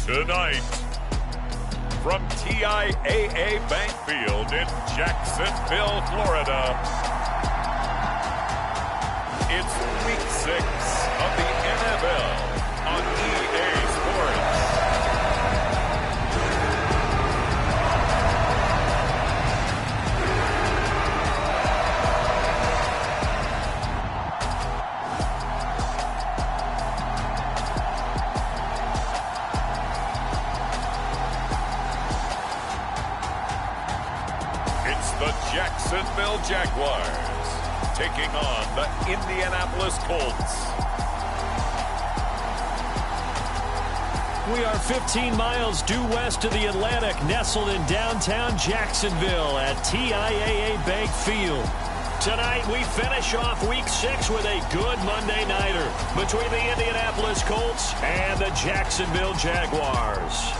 Tonight, from TIAA Bank Field in Jacksonville, Florida, it's Week 6 of the NFL on EA Sports. The Jacksonville Jaguars taking on the Indianapolis Colts. We are 15 miles due west of the Atlantic, nestled in downtown Jacksonville at TIAA Bank Field. Tonight, we finish off Week 6 with a good Monday nighter between the Indianapolis Colts and the Jacksonville Jaguars.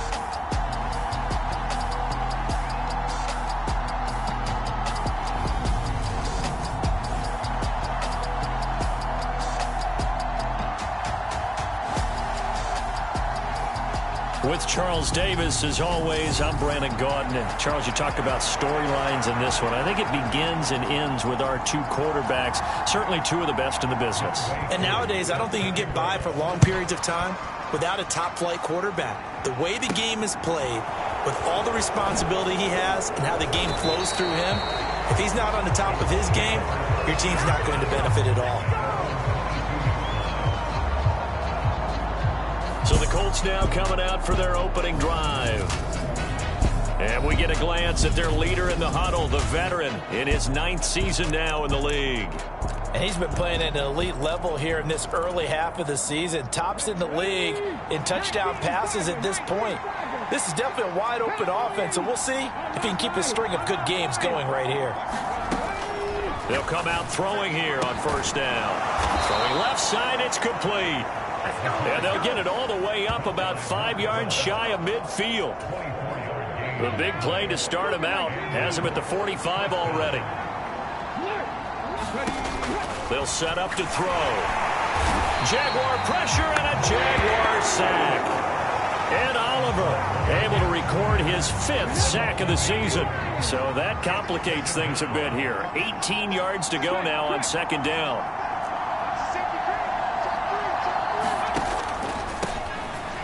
With Charles Davis, as always, I'm Brandon Gaudin. And Charles, you talked about storylines in this one. I think it begins and ends with our two quarterbacks, certainly two of the best in the business. And nowadays, I don't think you can get by for long periods of time without a top-flight quarterback. The way the game is played, with all the responsibility he has and how the game flows through him, if he's not on the top of his game, your team's not going to benefit at all. So the Colts now coming out for their opening drive. And we get a glance at their leader in the huddle, the veteran, in his 9th season now in the league. And he's been playing at an elite level here in this early half of the season. Tops in the league in touchdown passes at this point. This is definitely a wide-open offense, so we'll see if he can keep his string of good games going right here. They'll come out throwing here on first down. Throwing left side, it's complete. And they'll get it all the way up about 5 yards shy of midfield. The big play to start him out has him at the 45 already. They'll set up to throw. Jaguar pressure and a Jaguar sack. And Oliver able to record his 5th sack of the season. So that complicates things a bit here. 18 yards to go now on second down.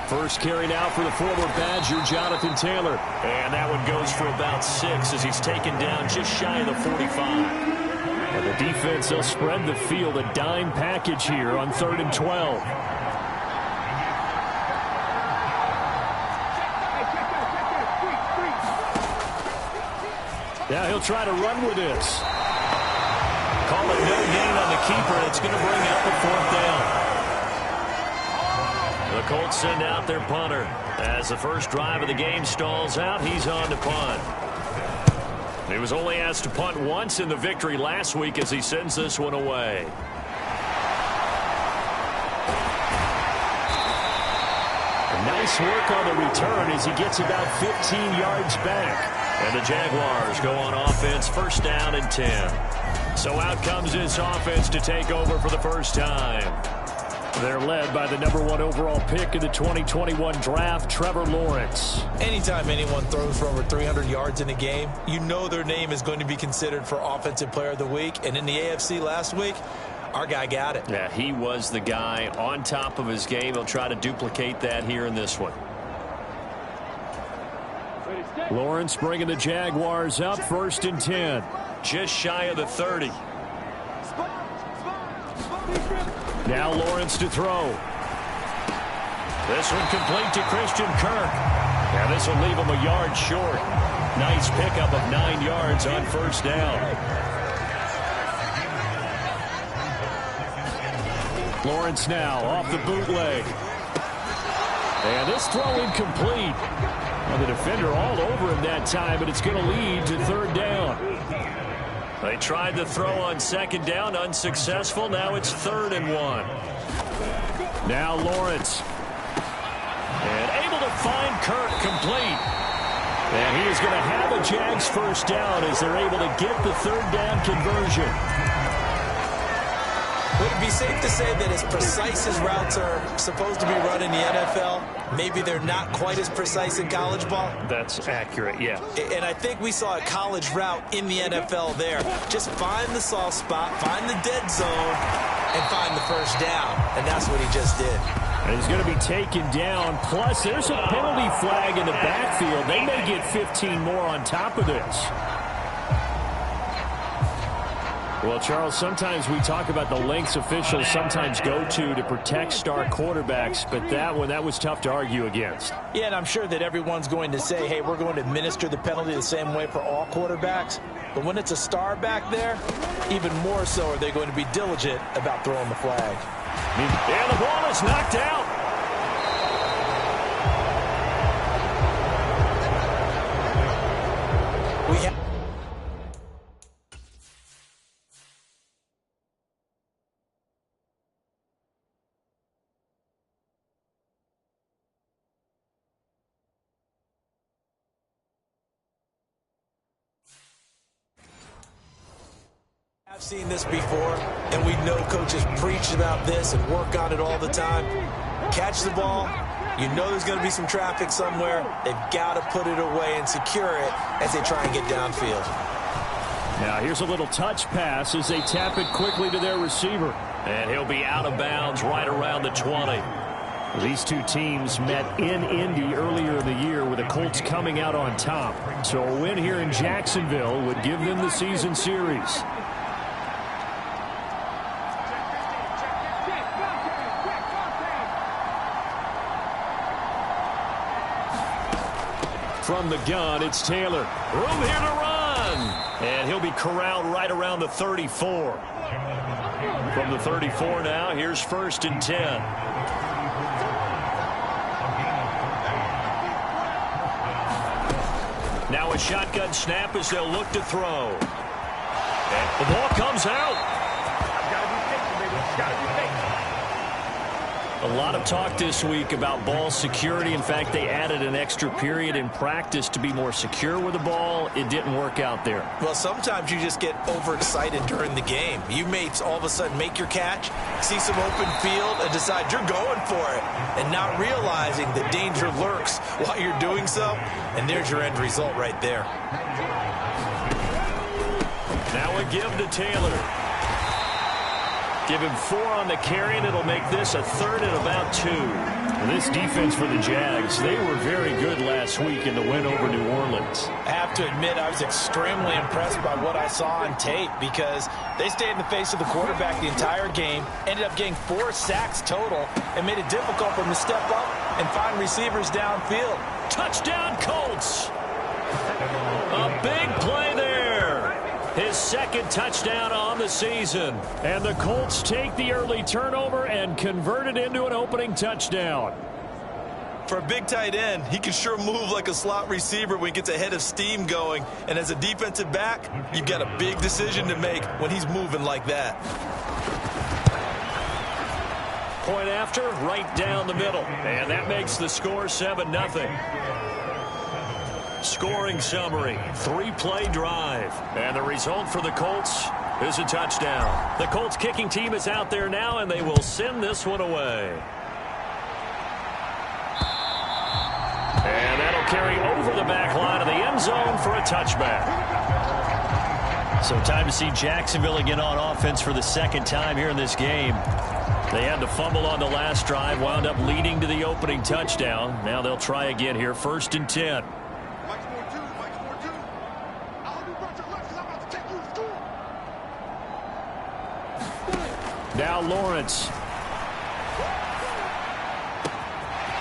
First carry now for the former Badger, Jonathan Taylor. And that one goes for about 6 as he's taken down just shy of the 45. And the defense, they'll spread the field, a dime package here on 3rd and 12. Now he'll try to run with this. Call it no gain on the keeper. It's going to bring up a 4th down. The Colts send out their punter. As the first drive of the game stalls out, he's on to punt. He was only asked to punt once in the victory last week as he sends this one away. Nice work on the return as he gets about 15 yards back. And the Jaguars go on offense, first down and 10. So out comes this offense to take over for the first time. They're led by the #1 overall pick in the 2021 draft, Trevor Lawrence. Anytime anyone throws for over 300 yards in a game, you know their name is going to be considered for Offensive Player of the Week. And in the AFC last week, our guy got it. Yeah, he was the guy on top of his game. He'll try to duplicate that here in this one. Lawrence bringing the Jaguars up, 1st and 10. Just shy of the 30. Now Lawrence to throw. This one complete to Christian Kirk. Now this will leave him a yard short. Nice pickup of 9 yards on first down. Lawrence now off the bootleg. And this throw incomplete. Well, the defender all over him that time, but it's going to lead to 3rd down. They tried the throw on 2nd down, unsuccessful. Now it's 3rd and 1. Now Lawrence. And able to find Kirk complete. And he is going to have a Jags first down as they're able to get the 3rd down conversion. Would it be safe to say that as precise as routes are supposed to be run in the NFL, maybe they're not quite as precise in college ball? That's accurate, yeah. And I think we saw a college route in the NFL there. Just find the soft spot, find the dead zone, and find the first down. And that's what he just did. And he's going to be taken down. Plus, there's a penalty flag in the backfield. They may get 15 more on top of this. Well, Charles, sometimes we talk about the lengths officials sometimes go to protect star quarterbacks, but that was tough to argue against. Yeah, and I'm sure that everyone's going to say, hey, we're going to administer the penalty the same way for all quarterbacks. But when it's a star back there, even more so are they going to be diligent about throwing the flag. And the ball is knocked out. I've seen this before, and we know coaches preach about this and work on it all the time. Catch the ball. You know there's going to be some traffic somewhere. They've got to put it away and secure it as they try and get downfield. Now here's a little touch pass as they tap it quickly to their receiver. And he'll be out of bounds right around the 20. These two teams met in Indy earlier in the year with the Colts coming out on top. So a win here in Jacksonville would give them the season series. From the gun, it's Taylor. Room here to run. And he'll be corralled right around the 34. From the 34 now, here's 1st and 10. Now a shotgun snap as they'll look to throw. And the ball comes out. A lot of talk this week about ball security. In fact, they added an extra period in practice to be more secure with the ball. It didn't work out there. Well, sometimes you just get overexcited during the game. You may all of a sudden make your catch, see some open field, and decide you're going for it, and not realizing the danger lurks while you're doing so, and there's your end result right there. Now a give to Taylor. Give him 4 on the carry, and it'll make this a 3rd and about 2. This defense for the Jags, they were very good last week in the win over New Orleans. I have to admit, I was extremely impressed by what I saw on tape because they stayed in the face of the quarterback the entire game, ended up getting 4 sacks total, and made it difficult for them to step up and find receivers downfield. Touchdown, Colts! A big play there. His 2nd touchdown on the season. And the Colts take the early turnover and convert it into an opening touchdown. For a big tight end, he can sure move like a slot receiver when he gets a head of steam going. And as a defensive back, you've got a big decision to make when he's moving like that. Point after, right down the middle. And that makes the score 7-0. Scoring summary, 3-play drive. And the result for the Colts is a touchdown. The Colts kicking team is out there now, and they will send this one away. And that'll carry over the back line of the end zone for a touchback. So time to see Jacksonville again on offense for the 2nd time here in this game. They had to fumble on the last drive, wound up leading to the opening touchdown. Now they'll try again here, 1st and 10. Now Lawrence.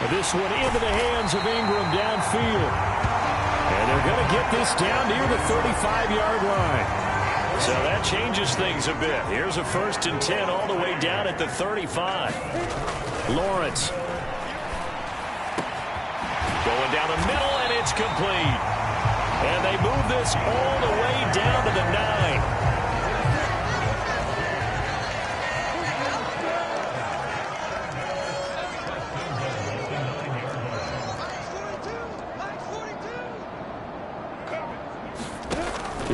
This one into the hands of Ingram downfield. And they're going to get this down near the 35-yard line. So that changes things a bit. Here's a 1st and 10 all the way down at the 35. Lawrence. Going down the middle, and it's complete. And they move this all the way down to the 9.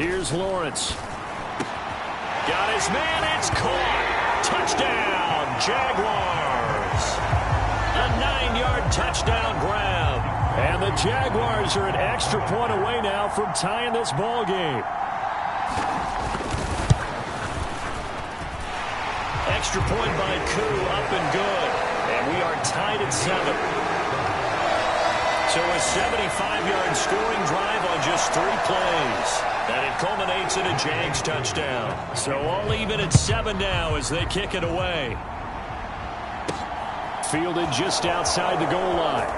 Here's Lawrence. Got his man. It's caught. Touchdown, Jaguars. A 9-yard touchdown grab. And the Jaguars are an extra point away now from tying this ball game. Extra point by Koo, up and good. And we are tied at 7. So a 75-yard scoring drive on just 3 plays. And it culminates in a Jags touchdown. So all even at 7 now as they kick it away. Fielded just outside the goal line.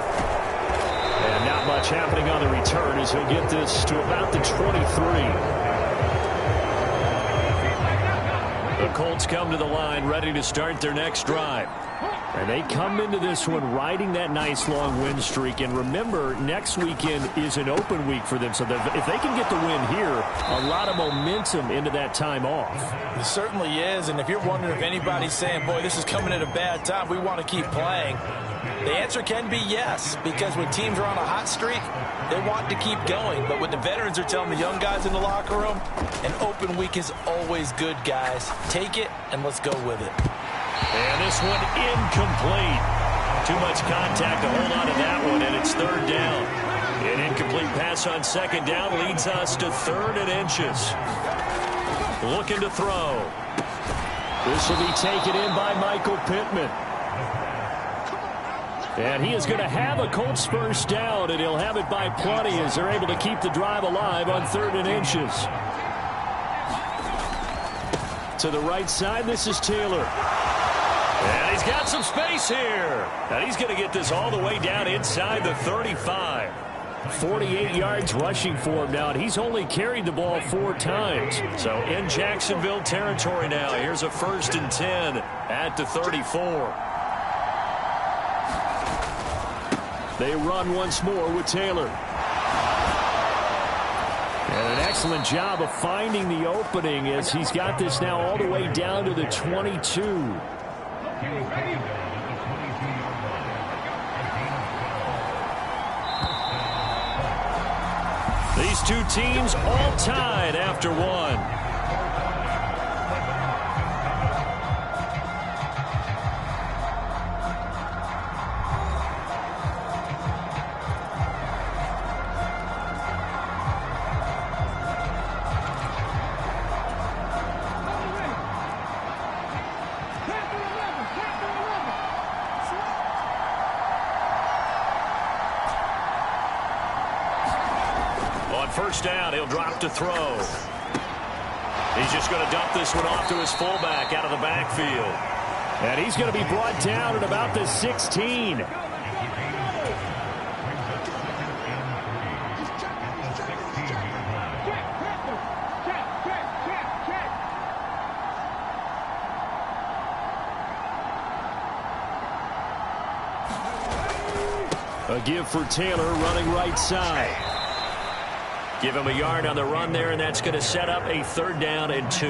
And not much happening on the return as he'll get this to about the 23. The Colts come to the line ready to start their next drive. And they come into this one riding that nice long win streak. And remember, next weekend is an open week for them. So if they can get the win here, a lot of momentum into that time off. It certainly is. And if you're wondering if anybody's saying, boy, this is coming at a bad time, we want to keep playing, the answer can be yes. Because when teams are on a hot streak, they want to keep going. But what the veterans are telling the young guys in the locker room, an open week is always good, guys. Take it and let's go with it. And this one incomplete. Too much contact to hold on to that one, and it's 3rd down. An incomplete pass on 2nd down leads us to 3rd and inches. Looking to throw. This will be taken in by Michael Pittman. And he is going to have a Colts first down, and he'll have it by plenty as they're able to keep the drive alive on 3rd and inches. To the right side, this is Taylor. And he's got some space here. And he's going to get this all the way down inside the 35. 48 yards rushing for him now, and he's only carried the ball 4 times. So in Jacksonville territory now. Here's a 1st and 10 at the 34. They run once more with Taylor. And an excellent job of finding the opening as he's got this now all the way down to the 22. These two teams all tied after 1. First down, he'll drop to throw. He's just going to dump this one off to his fullback out of the backfield. And he's going to be brought down at about the 16. A give for Taylor running right side. Give him a yard on the run there, and that's going to set up a 3rd down and 2.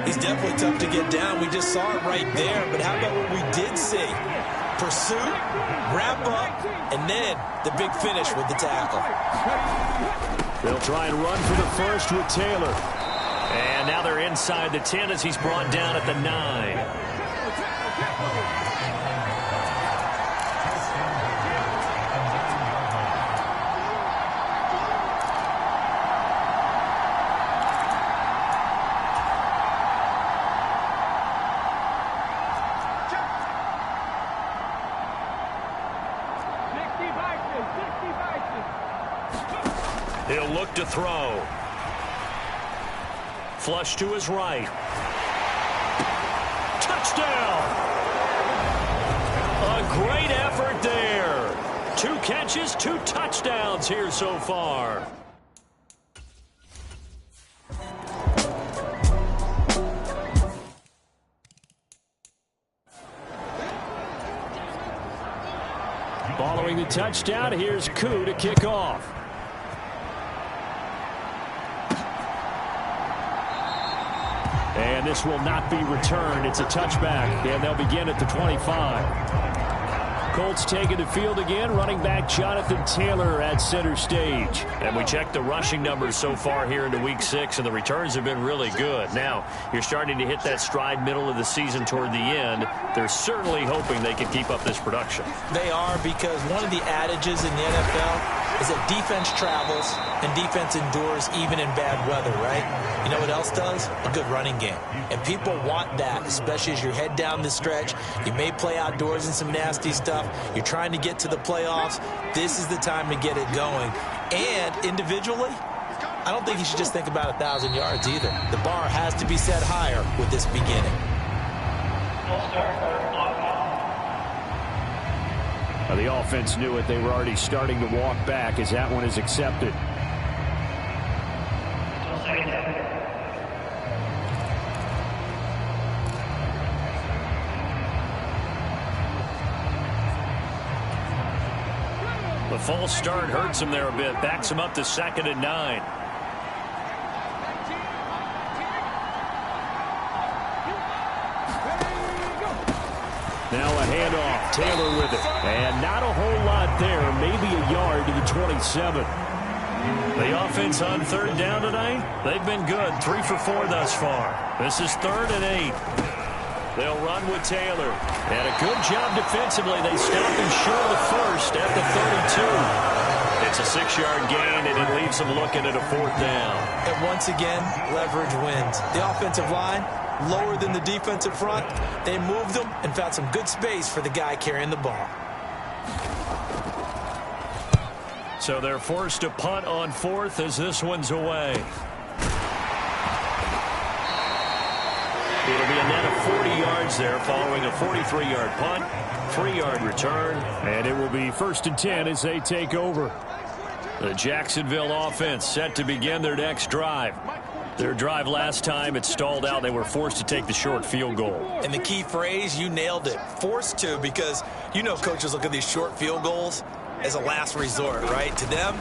He's definitely tough to get down. We just saw it right there. But how about what we did see? Pursuit, wrap up, and then the big finish with the tackle. They'll try and run for the first with Taylor. And now they're inside the 10 as he's brought down at the 9. He'll look to throw. Flush to his right. Touchdown! A great effort there. 2 catches, 2 touchdowns here so far. Following the touchdown, here's Koo to kick off. And this will not be returned. It's a touchback, and they'll begin at the 25. Colts taking the field again. Running back Jonathan Taylor at center stage. And we checked the rushing numbers so far here into Week 6, and the returns have been really good. Now, you're starting to hit that stride middle of the season toward the end. They're certainly hoping they can keep up this production. They are, because one of the adages in the NFL is that defense travels and defense endures even in bad weather, right? You know what else does? A good running game. And people want that, especially as you head down the stretch. You may play outdoors in some nasty stuff. You're trying to get to the playoffs. This is the time to get it going. And individually, I don't think you should just think about 1,000 yards either. The bar has to be set higher with this beginning. The offense knew it. They were already starting to walk back as that one is accepted. The false start hurts him there a bit. Backs him up to 2nd and 9. Now a handoff. Taylor with it. And not a whole lot there. Maybe a yard to the 27. The offense on 3rd down tonight, they've been good. 3 for 4 thus far. This is 3rd and 8. They'll run with Taylor. And a good job defensively. They stop him short of the first at the 32. It's a 6-yard gain, and it leaves them looking at a 4th down. And once again, leverage wins. The offensive line, lower than the defensive front. They moved them and found some good space for the guy carrying the ball. So they're forced to punt on 4th as this one's away. It'll be a net of 40 yards there following a 43-yard punt, 3-yard return. And it will be 1st and 10 as they take over. The Jacksonville offense set to begin their next drive. Their drive last time, it stalled out. They were forced to take the short field goal. And the key phrase, you nailed it, forced to, because you know coaches look at these short field goals as a last resort, right? To them,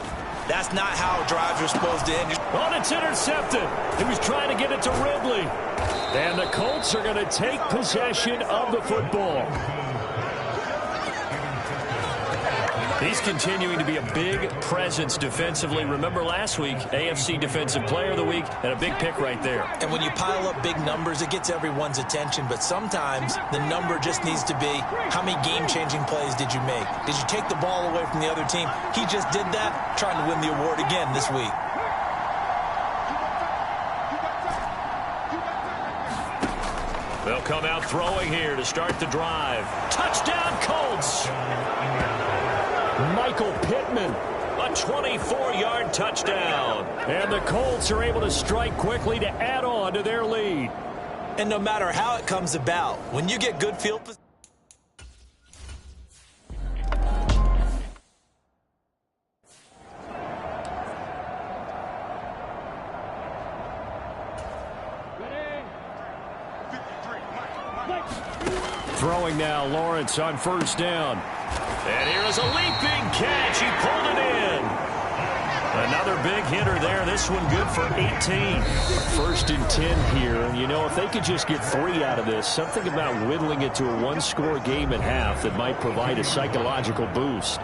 that's not how drives are supposed to end. Oh, it's intercepted. He was trying to get it to Ridley. And the Colts are going to take possession of the football. He's continuing to be a big presence defensively. Remember last week, AFC Defensive Player of the Week, and a big pick right there. And when you pile up big numbers, it gets everyone's attention. But sometimes the number just needs to be, how many game-changing plays did you make? Did you take the ball away from the other team? He just did that, trying to win the award again this week. They'll come out throwing here to start the drive. Touchdown, Colts! Michael Pittman. A 24-yard touchdown. And the Colts are able to strike quickly to add on to their lead. And no matter how it comes about, when you get good field position, throwing now, Lawrence on 1st down. And here is a leaping catch. He pulled it in. Another big hitter there. This one good for 18. 1st and 10 here. And, you know, if they could just get 3 out of this, something about whittling it to a one-score game at half that might provide a psychological boost.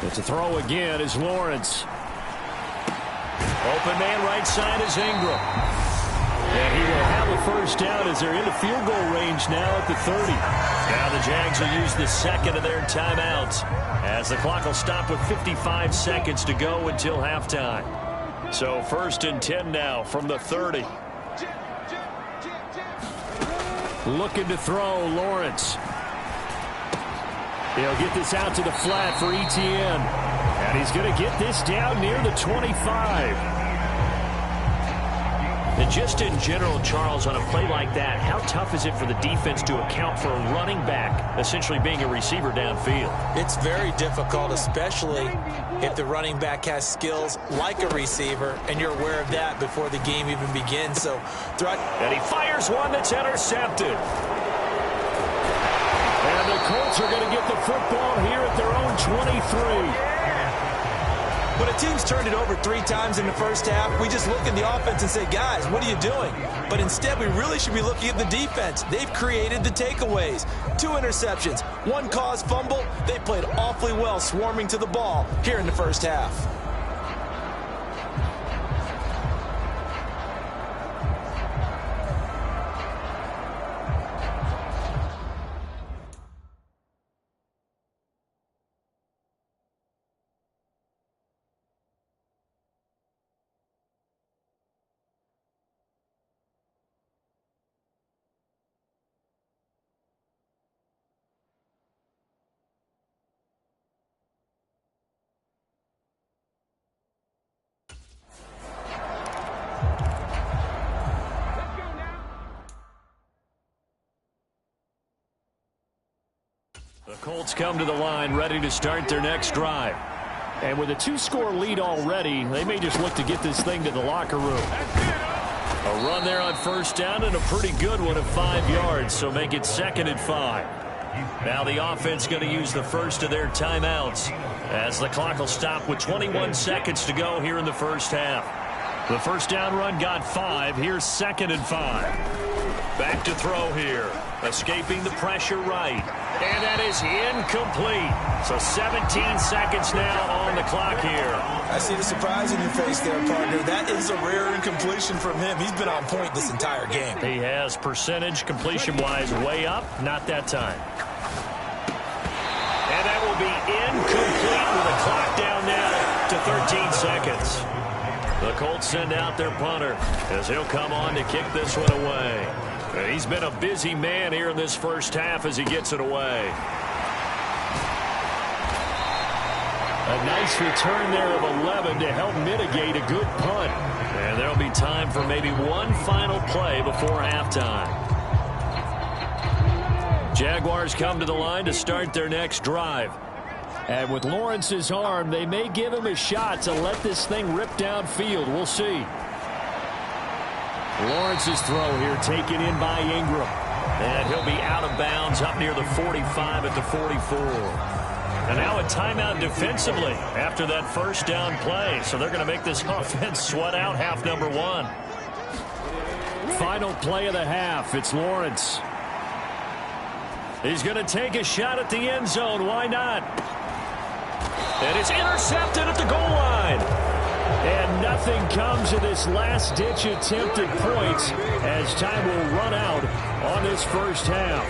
It's a throw again is Lawrence. Open man right side is Ingram. And he will have a first down as they're into field goal range now at the 30. Now the Jags will use the second of their timeouts as the clock will stop with 55 seconds to go until halftime. So 1st and 10 now from the 30. Looking to throw, Lawrence. He'll get this out to the flat for Etienne. And he's going to get this down near the 25. And just in general, Charles, on a play like that, how tough is it for the defense to account for a running back essentially being a receiver downfield? It's very difficult, especially if the running back has skills like a receiver, and you're aware of that before the game even begins. So, and he fires one that's intercepted. And the Colts are going to get the football here at their own 23. When a team's turned it over 3 times in the first half, we just look at the offense and say, guys, what are you doing? But instead, we really should be looking at the defense. They've created the takeaways. 2 interceptions, 1 caused fumble. They played awfully well swarming to the ball here in the first half. The Colts come to the line ready to start their next drive. And with a 2-score lead already, they may just look to get this thing to the locker room. A run there on first down and a pretty good one of 5 yards, so make it 2nd and 5. Now the offense going to use the first of their timeouts as the clock will stop with 21 seconds to go here in the first half. The first down run got 5. Here's 2nd and 5. Back to throw here. Escaping the pressure right. And that is incomplete. So 17 seconds now on the clock here. I see the surprise in your face there, partner. That is a rare incompletion from him. He's been on point this entire game. He has percentage completion-wise way up. Not that time. And that will be incomplete with a clock down now to 13 seconds. The Colts send out their punter as he'll come on to kick this one away. He's been a busy man here in this first half as he gets it away. A nice return there of 11 to help mitigate a good punt. And there'll be time for maybe one final play before halftime. Jaguars come to the line to start their next drive. And with Lawrence's arm, they may give him a shot to let this thing rip downfield. We'll see. Lawrence's throw here taken in by Ingram. And he'll be out of bounds up near the 45 at the 44. And now a timeout defensively after that first down play. So they're going to make this offense sweat out half number 1. Final play of the half. It's Lawrence. He's going to take a shot at the end zone. Why not? And it's intercepted at the goal line. And nothing comes of this last-ditch attempt at points as time will run out on this first half.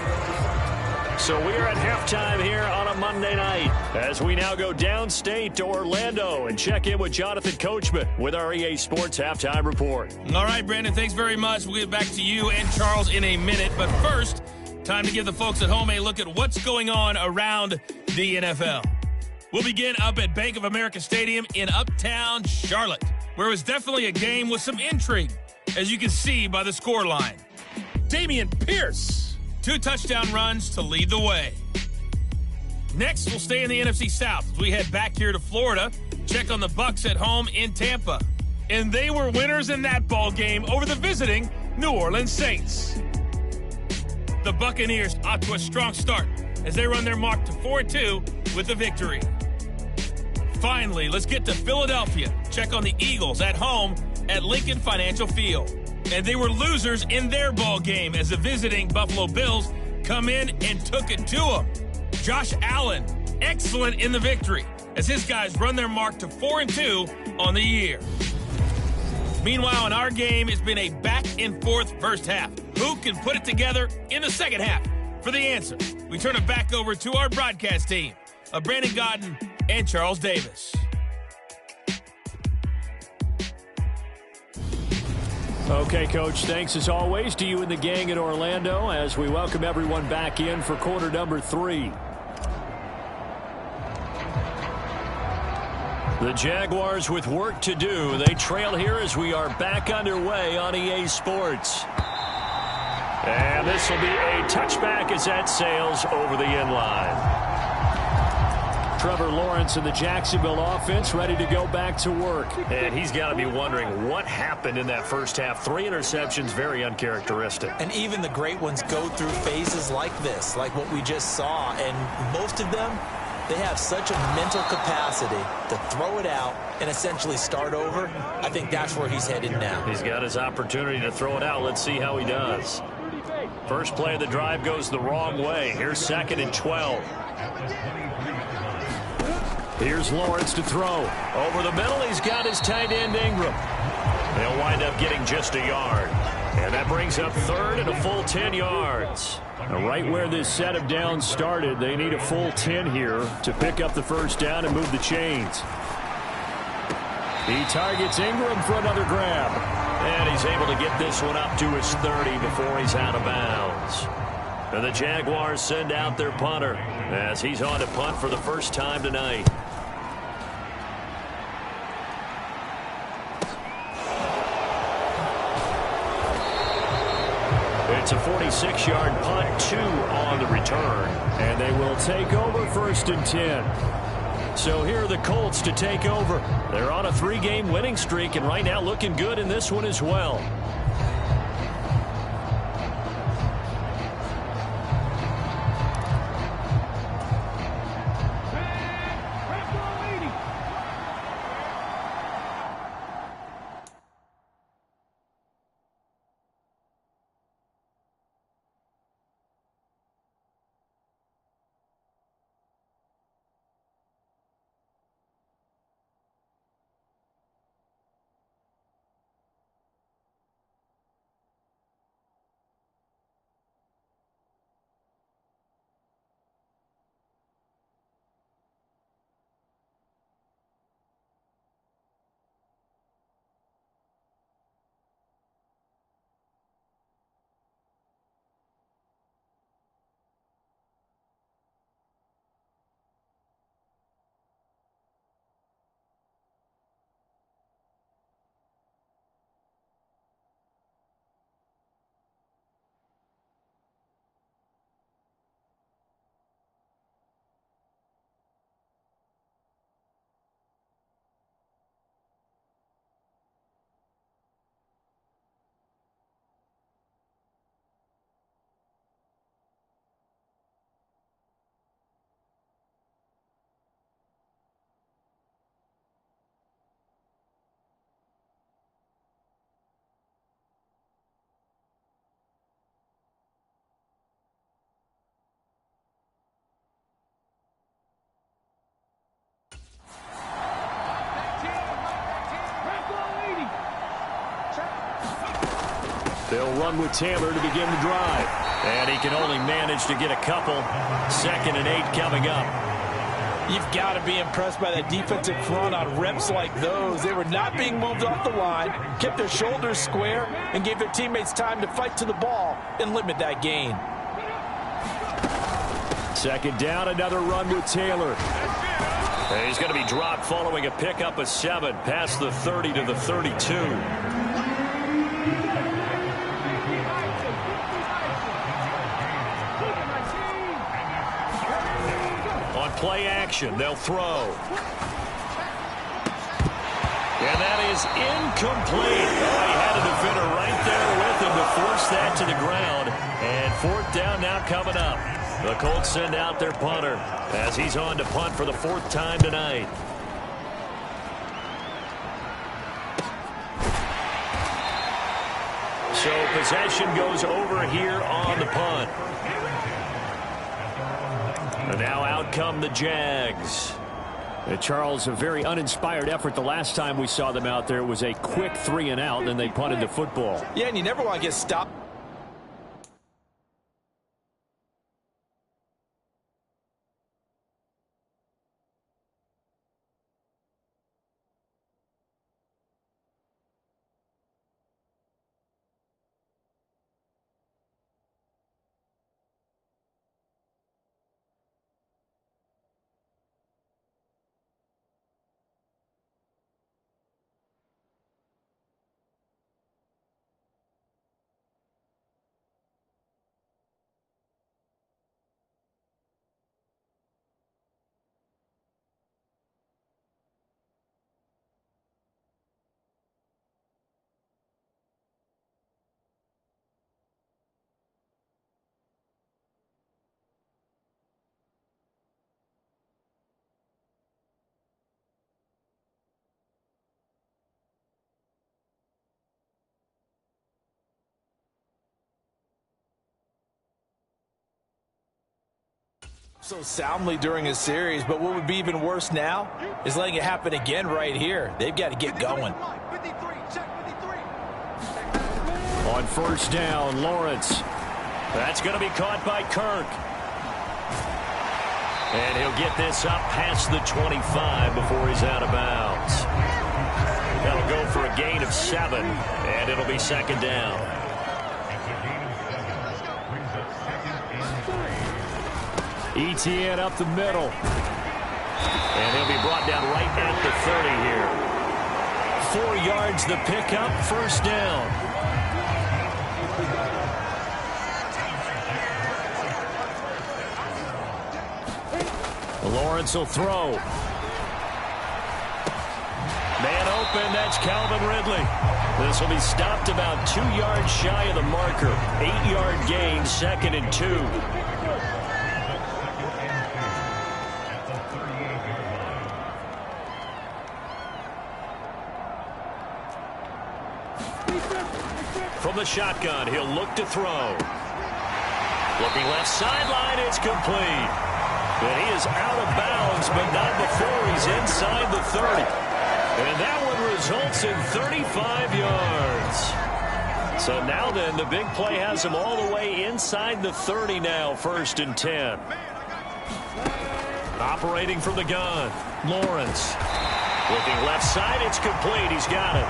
So we are at halftime here on a Monday night as we now go downstate to Orlando and check in with Jonathan Coachman with our EA Sports Halftime Report. All right, Brandon, thanks very much. We'll get back to you and Charles in a minute. But first, time to give the folks at home a look at what's going on around the NFL. We'll begin up at Bank of America Stadium in Uptown Charlotte, where it was definitely a game with some intrigue, as you can see by the scoreline. Dameon Pierce, 2 touchdown runs to lead the way. Next, we'll stay in the NFC South as we head back here to Florida, check on the Bucs at home in Tampa. And they were winners in that ball game over the visiting New Orleans Saints. The Buccaneers off to a strong start as they run their mark to 4-2 with the victory. Finally, let's get to Philadelphia. Check on the Eagles at home at Lincoln Financial Field. And they were losers in their ball game as the visiting Buffalo Bills come in and took it to them. Josh Allen, excellent in the victory as his guys run their mark to 4-2 on the year. Meanwhile, in our game, it's been a back-and-forth first half. Who can put it together in the second half? For the answer, we turn it back over to our broadcast team of Brandon Godden and Charles Davis. Okay, Coach, thanks as always to you and the gang in Orlando as we welcome everyone back in for quarter number 3. The Jaguars with work to do. They trail here as we are back underway on EA Sports. And this will be a touchback as that sails over the end line. Trevor Lawrence and the Jacksonville offense ready to go back to work. And he's got to be wondering what happened in that first half. 3 interceptions, very uncharacteristic. And even the great ones go through phases like this, like what we just saw. And most of them, they have such a mental capacity to throw it out and essentially start over. I think that's where he's headed now. He's got his opportunity to throw it out. Let's see how he does. First play of the drive goes the wrong way. Here's 2nd and 12. Here's Lawrence to throw. Over the middle, he's got his tight end Ingram. They'll wind up getting just a yard. And that brings up 3rd and a full 10 yards. Right where this set of downs started, they need a full 10 here to pick up the first down and move the chains. He targets Ingram for another grab. And he's able to get this one up to his 30 before he's out of bounds. And the Jaguars send out their punter as he's on to punt for the first time tonight. It's a 46-yard punt, 2 on the return. And they will take over 1st and 10. So here are the Colts to take over. They're on a 3-game winning streak and right now looking good in this one as well. They'll run with Taylor to begin the drive. And he can only manage to get a couple. 2nd and 8 coming up. You've got to be impressed by that defensive front on reps like those. They were not being moved off the line, kept their shoulders square, and gave their teammates time to fight to the ball and limit that gain. 2nd down, another run with Taylor. And he's going to be dropped following a pickup of 7 past the 30 to the 32. Play action. They'll throw. And that is incomplete. Oh, he had a defender right there with him to force that to the ground. And 4th down now coming up. The Colts send out their punter as he's on to punt for the 4th time tonight. So possession goes over here on the punt. And now out come the Jags. Charles, a very uninspired effort the last time we saw them out there. It was a quick 3 and out, and then they punted the football. Yeah, and you never want to get stopped. So soundly during a series, but what would be even worse now is letting it happen again right here. They've got to get going. On first down, Lawrence. That's going to be caught by Kirk. And he'll get this up past the 25 before he's out of bounds. That'll go for a gain of 7, and it'll be second down. ETN up the middle. And he'll be brought down right at the 30 here. 4 yards the pickup, first down. Lawrence will throw. Man open, that's Calvin Ridley. This will be stopped about 2 yards shy of the marker. 8-yard gain, 2nd and 2. From the shotgun, he'll look to throw. Looking left sideline, it's complete. And he is out of bounds, but not before he's inside the 30. And that one results in 35 yards. So now then, the big play has him all the way inside the 30 now, 1st and 10. Operating from the gun, Lawrence. Looking left side, it's complete. He's got it.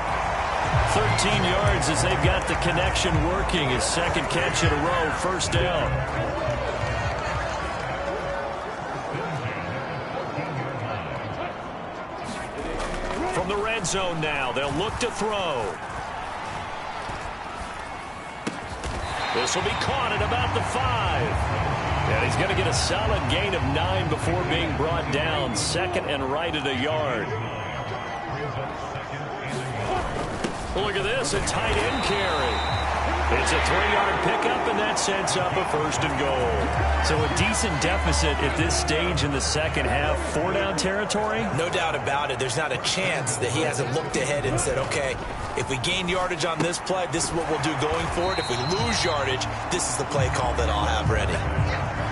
13 yards as they've got the connection working. His 2nd catch in a row, 1st down. From the red zone now, they'll look to throw. This will be caught at about the 5. And he's going to get a solid gain of 9 before being brought down. 2nd and right at a yard. Look at this, a tight end carry. It's a 3-yard pickup, and that sets up a 1st and goal. So a decent deficit at this stage in the second half. 4-down territory? No doubt about it. There's not a chance that he hasn't looked ahead and said, okay, if we gain yardage on this play, this is what we'll do going forward. If we lose yardage, this is the play call that I'll have ready.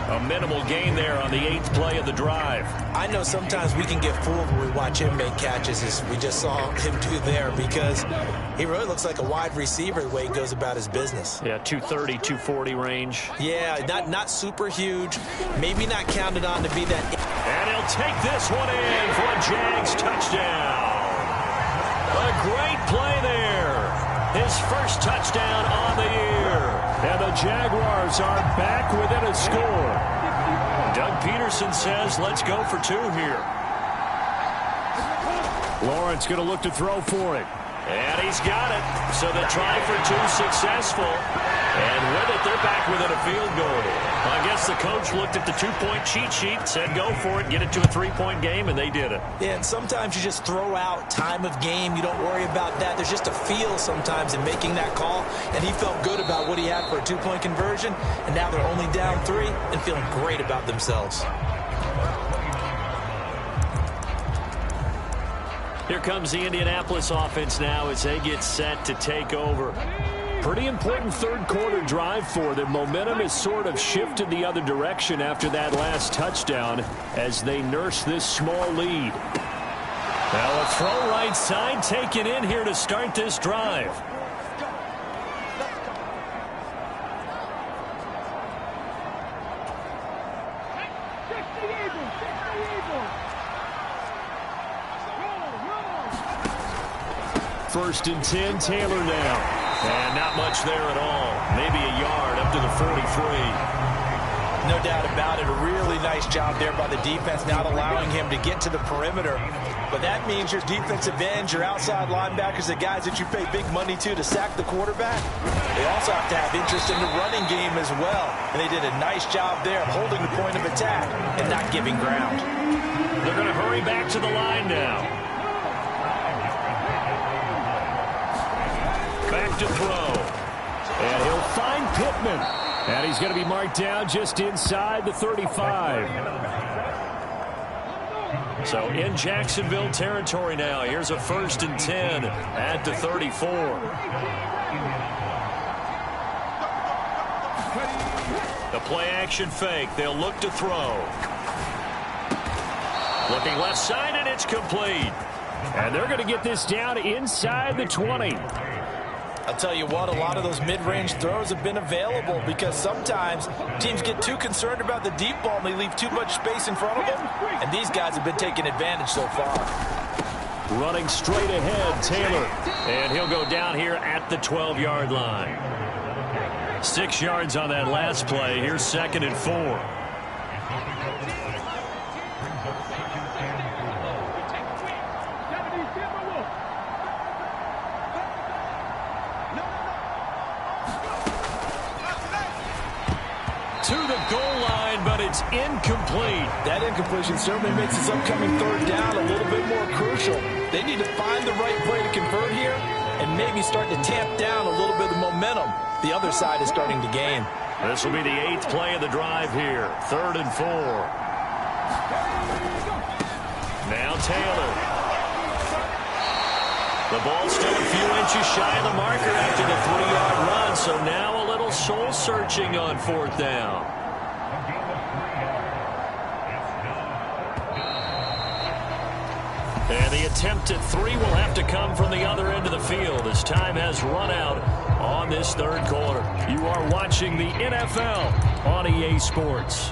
A minimal gain there on the 8th play of the drive. I know sometimes we can get fooled when we watch him make catches, as we just saw him do there, because he really looks like a wide receiver the way he goes about his business. Yeah, 230, 240 range. Yeah, not super huge. Maybe not counted on to be that. And he'll take this one in for a Jags touchdown. A great play there. His first touchdown on the year. And the Jaguars are back within a score. Doug Peterson says, let's go for 2 here. Lawrence going to look to throw for it. And he's got it. So the try for 2 successful. And with it, they're back within a field goal. I guess the coach looked at the 2-point cheat sheet, said go for it, get it to a 3-point game, and they did it. Yeah, and sometimes you just throw out time of game. You don't worry about that. There's just a feel sometimes in making that call, and he felt good about what he had for a 2-point conversion, and now they're only down 3 and feeling great about themselves. Here comes the Indianapolis offense now as they get set to take over. Pretty important third quarter drive for them. Momentum has sort of shifted the other direction after that last touchdown as they nurse this small lead. Now a throw right side taken in here to start this drive. First and 10, Taylor now. And not much there at all. Maybe a yard up to the 43. No doubt about it. A really nice job there by the defense, not allowing him to get to the perimeter. But that means your defensive ends, your outside linebackers, the guys that you pay big money to sack the quarterback, they also have to have interest in the running game as well. And they did a nice job there of holding the point of attack and not giving ground. They're going to hurry back to the line now. Back to throw. And he'll find Pittman. And he's going to be marked down just inside the 35. So in Jacksonville territory now. Here's a first and 10 at the 34. The play action fake. They'll look to throw. Looking left side, and it's complete. And they're going to get this down inside the 20. I'll tell you what, a lot of those mid-range throws have been available because sometimes teams get too concerned about the deep ball and they leave too much space in front of them. And these guys have been taking advantage so far. Running straight ahead, Taylor. And he'll go down here at the 12-yard line. 6 yards on that last play. Here's 2nd and 4. Incomplete. That incompletion certainly makes this upcoming third down a little bit more crucial. They need to find the right play to convert here and maybe start to tamp down a little bit of momentum. The other side is starting to gain. This will be the 8th play of the drive here. 3rd and 4. Now Taylor. The ball still a few inches shy of the marker after the 3-yard run, so now a little soul searching on 4th down. And the attempt at 3 will have to come from the other end of the field as time has run out on this third quarter. You are watching the NFL on EA Sports.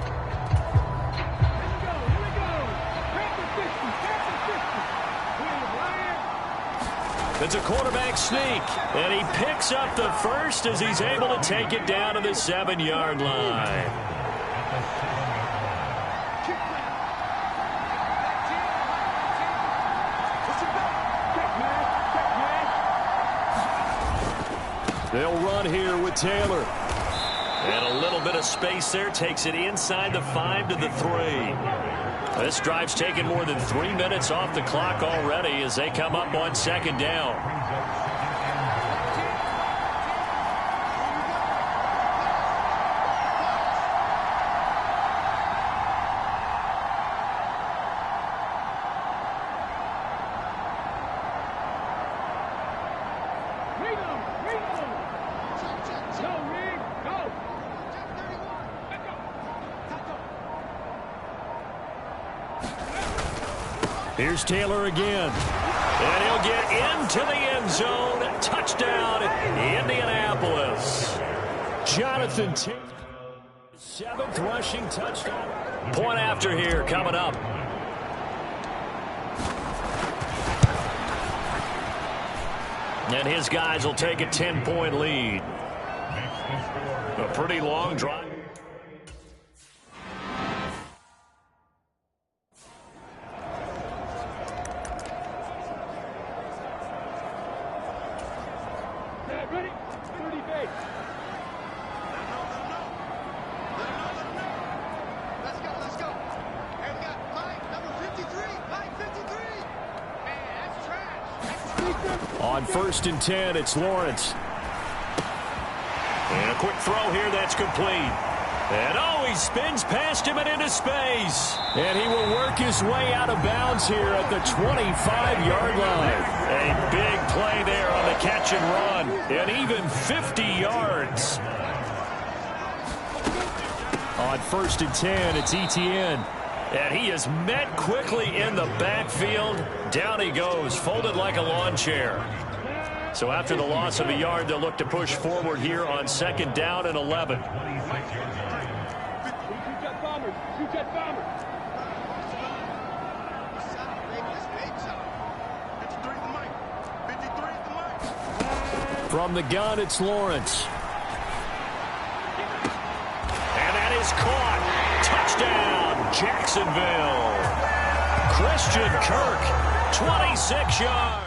It's a quarterback sneak, and he picks up the first as he's able to take it down to the 7-yard line. They'll run here with Taylor. And a little bit of space there takes it inside the 5 to the 3. This drive's taken more than 3 minutes off the clock already as they come up on 2nd down. Here's Taylor again. And he'll get into the end zone. Touchdown, Indianapolis. Jonathan Taylor, 7th rushing touchdown. Point after here coming up. And his guys will take a 10-point lead. A pretty long drive. On 1st and 10, it's Lawrence. And a quick throw here that's complete. And he spins past him and into space. And he will work his way out of bounds here at the 25-yard line. A big play there on the catch and run. And even 50 yards. On 1st and 10, it's Etienne. And he is met quickly in the backfield. Down he goes, folded like a lawn chair. So after the loss of a yard, they'll look to push forward here on 2nd down and 11. From the gun, it's Lawrence. And that is caught. Touchdown, Jacksonville. Christian Kirk, 26 yards.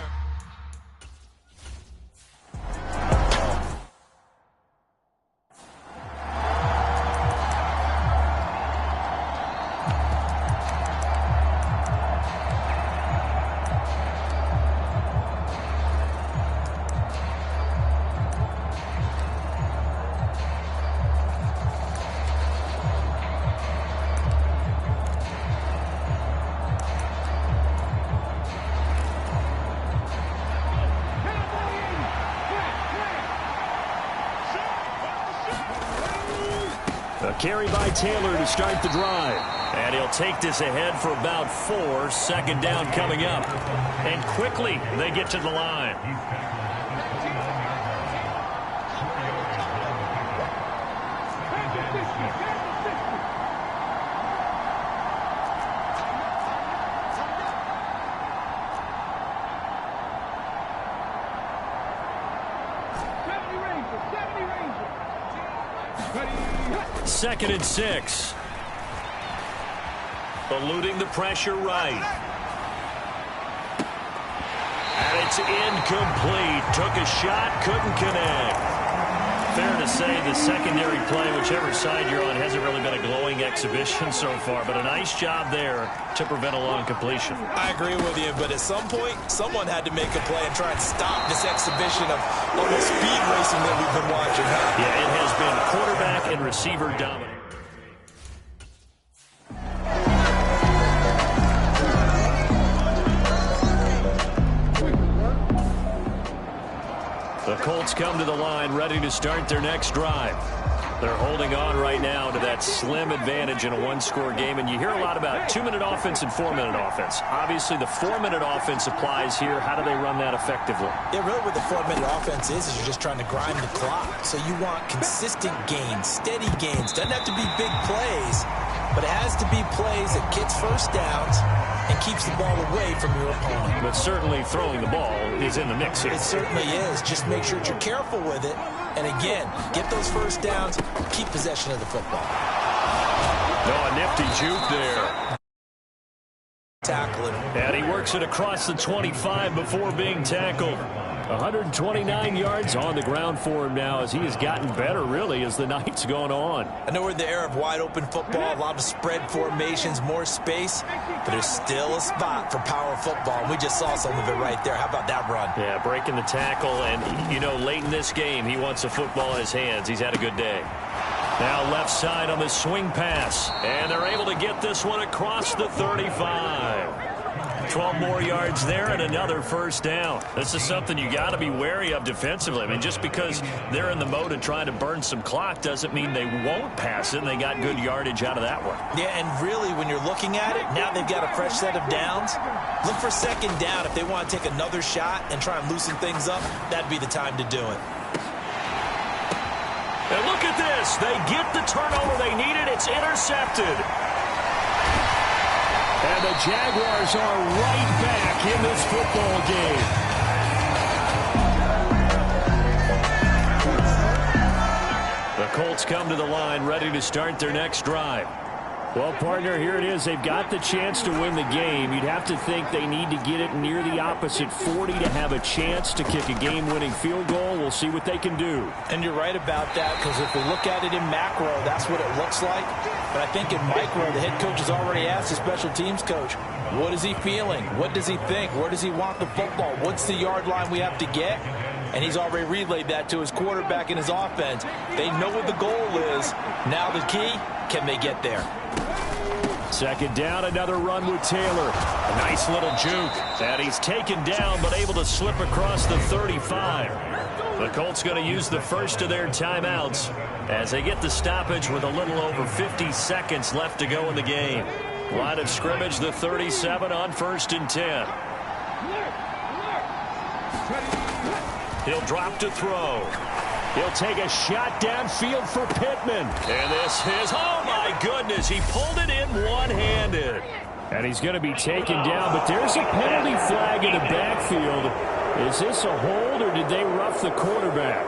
A carry by Taylor to start the drive. And he'll take this ahead for about 4. 2nd down coming up. And quickly they get to the line. Second and 6. Eluding the pressure right. And it's incomplete. Took a shot, couldn't connect. Fair to say the secondary play, whichever side you're on, hasn't really been a glowing exhibition so far, but a nice job there to prevent a long completion. I agree with you, but at some point, someone had to make a play and try and stop this exhibition of almost speed racing that we've been watching. Huh? Yeah, it has been quarterback and receiver dominant. The Colts come to the line ready to start their next drive. They're holding on right now to that slim advantage in a one-score game, and you hear a lot about 2-minute offense and 4-minute offense. Obviously, the 4-minute offense applies here. How do they run that effectively? Yeah, really what the 4-minute offense is you're just trying to grind the clock. So you want consistent gains, steady gains. Doesn't have to be big plays, but it has to be plays that gets first downs and keeps the ball away from your opponent. But certainly throwing the ball is in the mix here. It certainly is. Just make sure that you're careful with it. And again, get those first downs, keep possession of the football. Oh, a nifty juke there. Tackle him. And he works it across the 25 before being tackled. 129 yards on the ground for him now as he has gotten better, really, as the night's gone on. I know we're in the era of wide-open football, a lot of spread formations, more space, but there's still a spot for power football. We just saw some of it right there. How about that run? Yeah, breaking the tackle, and, you know, late in this game, he wants the football in his hands. He's had a good day. Now left side on the swing pass, and they're able to get this one across the 35. 12 more yards there and another first down. This is something you got to be wary of defensively. I mean, just because they're in the mode of trying to burn some clock doesn't mean they won't pass it, and they got good yardage out of that one. Yeah, and really, when you're looking at it, now they've got a fresh set of downs. Look for 2nd down. If they want to take another shot and try and loosen things up, that'd be the time to do it. And look at this. They get the turnover they needed. It's intercepted. And the Jaguars are right back in this football game. The Colts come to the line ready to start their next drive. Well, partner, here it is. They've got the chance to win the game. You'd have to think they need to get it near the opposite 40 to have a chance to kick a game-winning field goal. We'll see what they can do. And you're right about that, because if we look at it in macro, that's what it looks like. But I think in micro, the head coach has already asked the special teams coach, what is he feeling? What does he think? Where does he want the football? What's the yard line we have to get? and he's already relayed that to his quarterback and his offense. They know what the goal is. Now the key, can they get there? Second down, another run with Taylor. A nice little juke. And he's taken down, but able to slip across the 35. The Colts going to use the first of their timeouts as they get the stoppage with a little over 50 seconds left to go in the game. Line of scrimmage, the 37 on 1st and 10. He'll drop to throw. He'll take a shot downfield for Pittman. And this is, oh my goodness, he pulled it in one-handed. And he's going to be taken down, but there's a penalty flag in the backfield. Is this a hold, or did they rough the quarterback?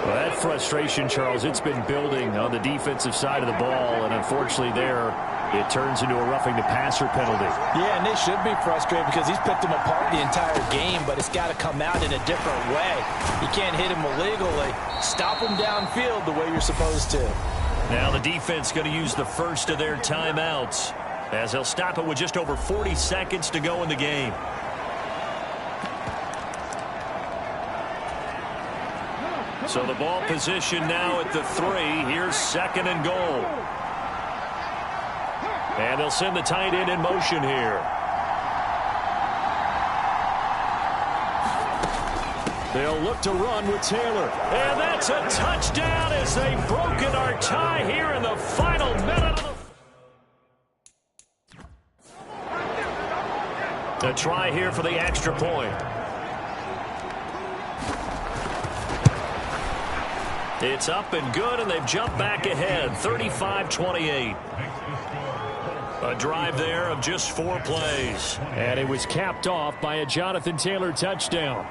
Well, that frustration, Charles, it's been building on the defensive side of the ball, and unfortunately there, it turns into a roughing the passer penalty. Yeah, and they should be frustrated because he's picked them apart the entire game, but it's got to come out in a different way. You can't hit him illegally. Stop him downfield the way you're supposed to. Now the defense going to use the first of their timeouts as they'll stop it with just over 40 seconds to go in the game. So the ball position now at the 3. Here's 2nd and goal. And they'll send the tight end in motion here. They'll look to run with Taylor. And that's a touchdown as they've broken our tie here in the final minute of the... A try here for the extra point. It's up and good, and they've jumped back ahead, 35-28. A drive there of just 4 plays. And it was capped off by a Jonathan Taylor touchdown.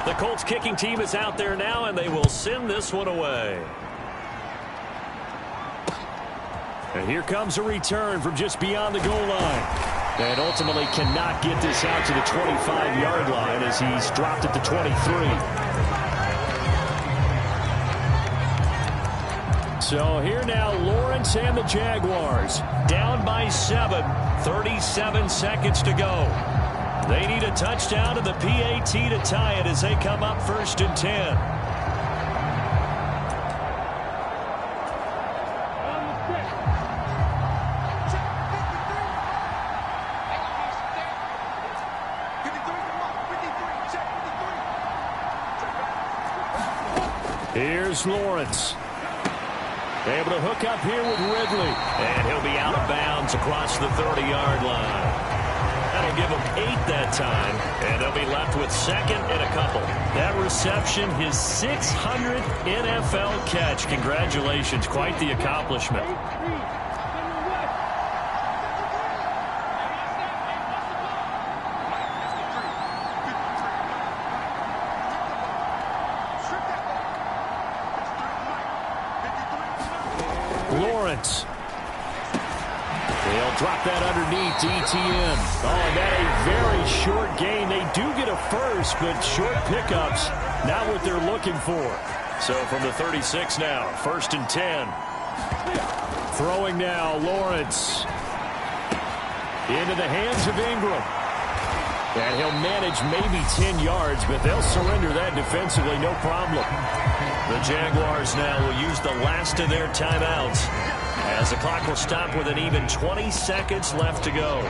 The Colts kicking team is out there now, and they will send this one away. And here comes a return from just beyond the goal line. And ultimately cannot get this out to the 25-yard line as he's dropped at the 23. So here now, Lawrence and the Jaguars. Down by 7, 37 seconds to go. They need a touchdown and the PAT to tie it as they come up 1st and 10. Here's Lawrence. Able to hook up here with Ridley. And he'll be out of bounds across the 30-yard line. That'll give him 8 that time. And they'll be left with 2nd and a couple. That reception, his 600th NFL catch. Congratulations. Quite the accomplishment. Lawrence. They'll drop that underneath to ETN. Oh, and that a very short gain. They do get a first, but short pickups, not what they're looking for. So from the 36 now, 1st and 10. Throwing now, Lawrence. Into the hands of Ingram. And he'll manage maybe 10 yards, but they'll surrender that defensively, no problem. The Jaguars now will use the last of their timeouts as the clock will stop with an even 20 seconds left to go.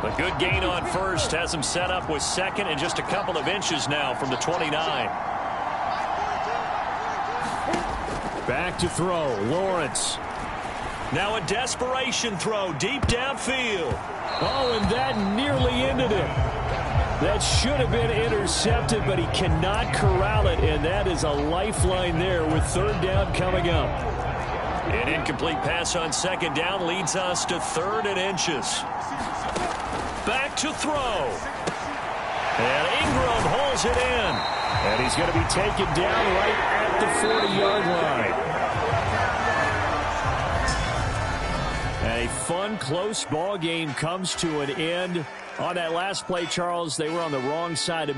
A good gain on first has him set up with 2nd and just a couple of inches now from the 29. Back to throw, Lawrence. Now a desperation throw deep downfield. Oh, and that nearly ended it. That should have been intercepted, but he cannot corral it, and that is a lifeline there with 3rd down coming up. An incomplete pass on 2nd down leads us to 3rd and inches. Back to throw. And Ingram holds it in. And he's going to be taken down right at the 40-yard line. A fun, close ball game comes to an end. On that last play, Charles, they were on the wrong side of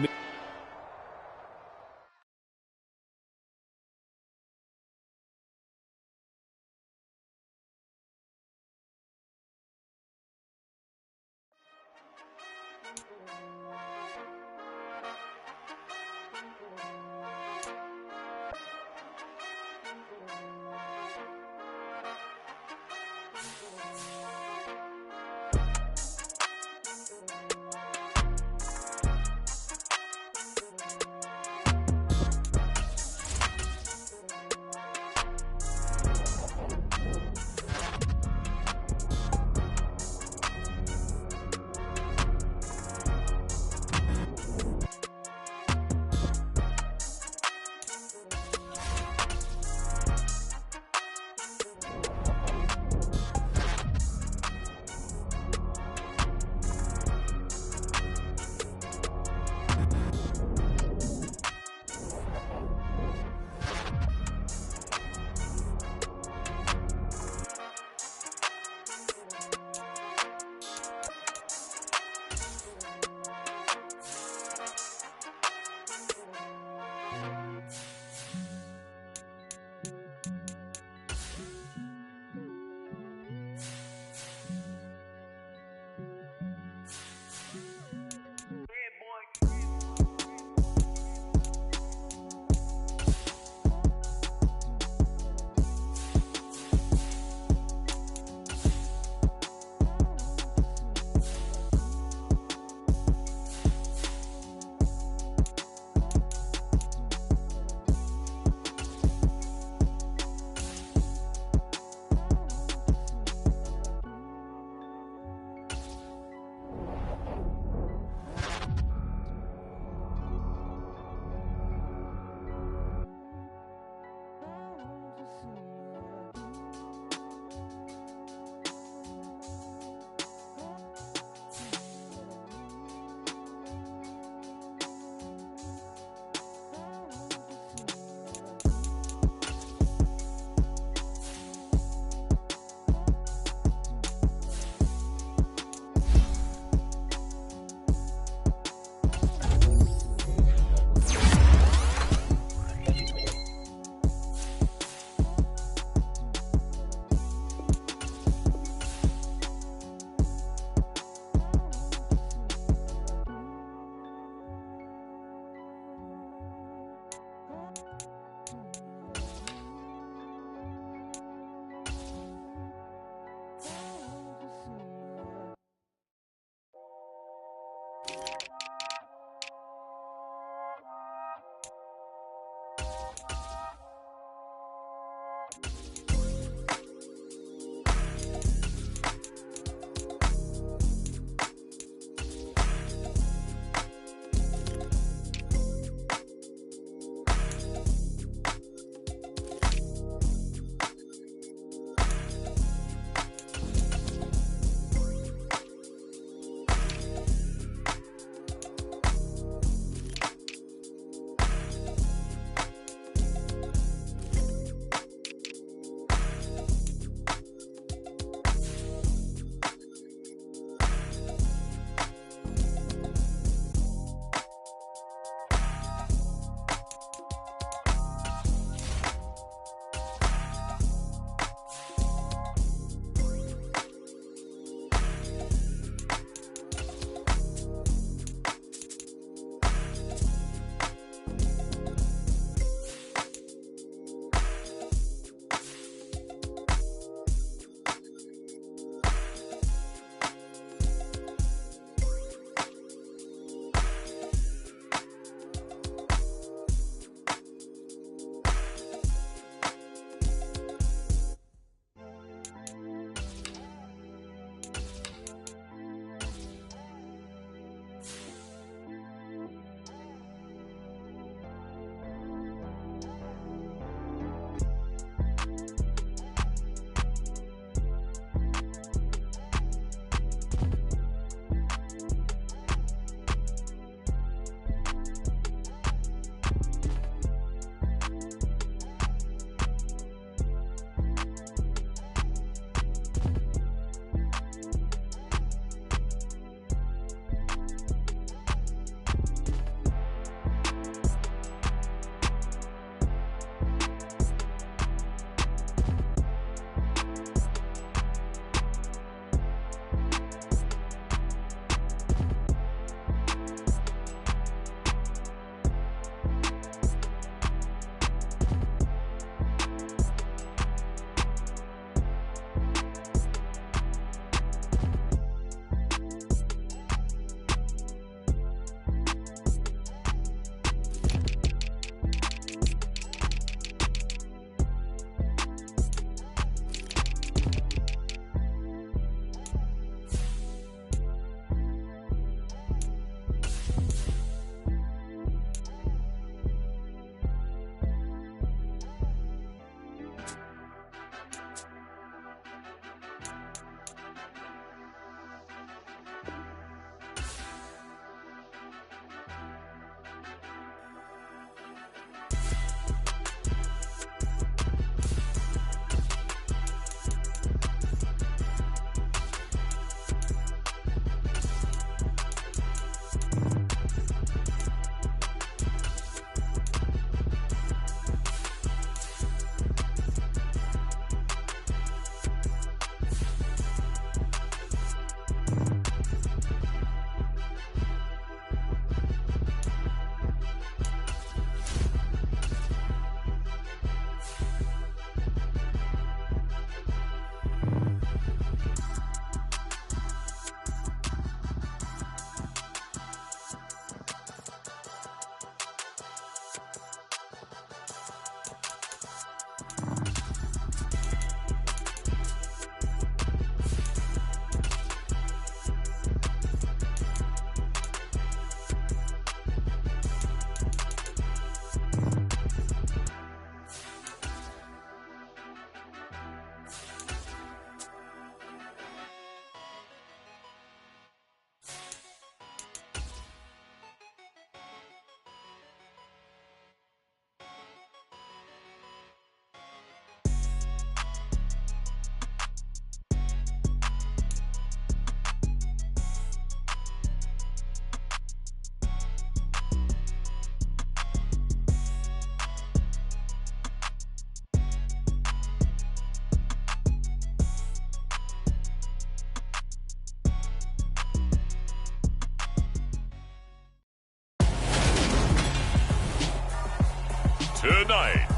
Tonight,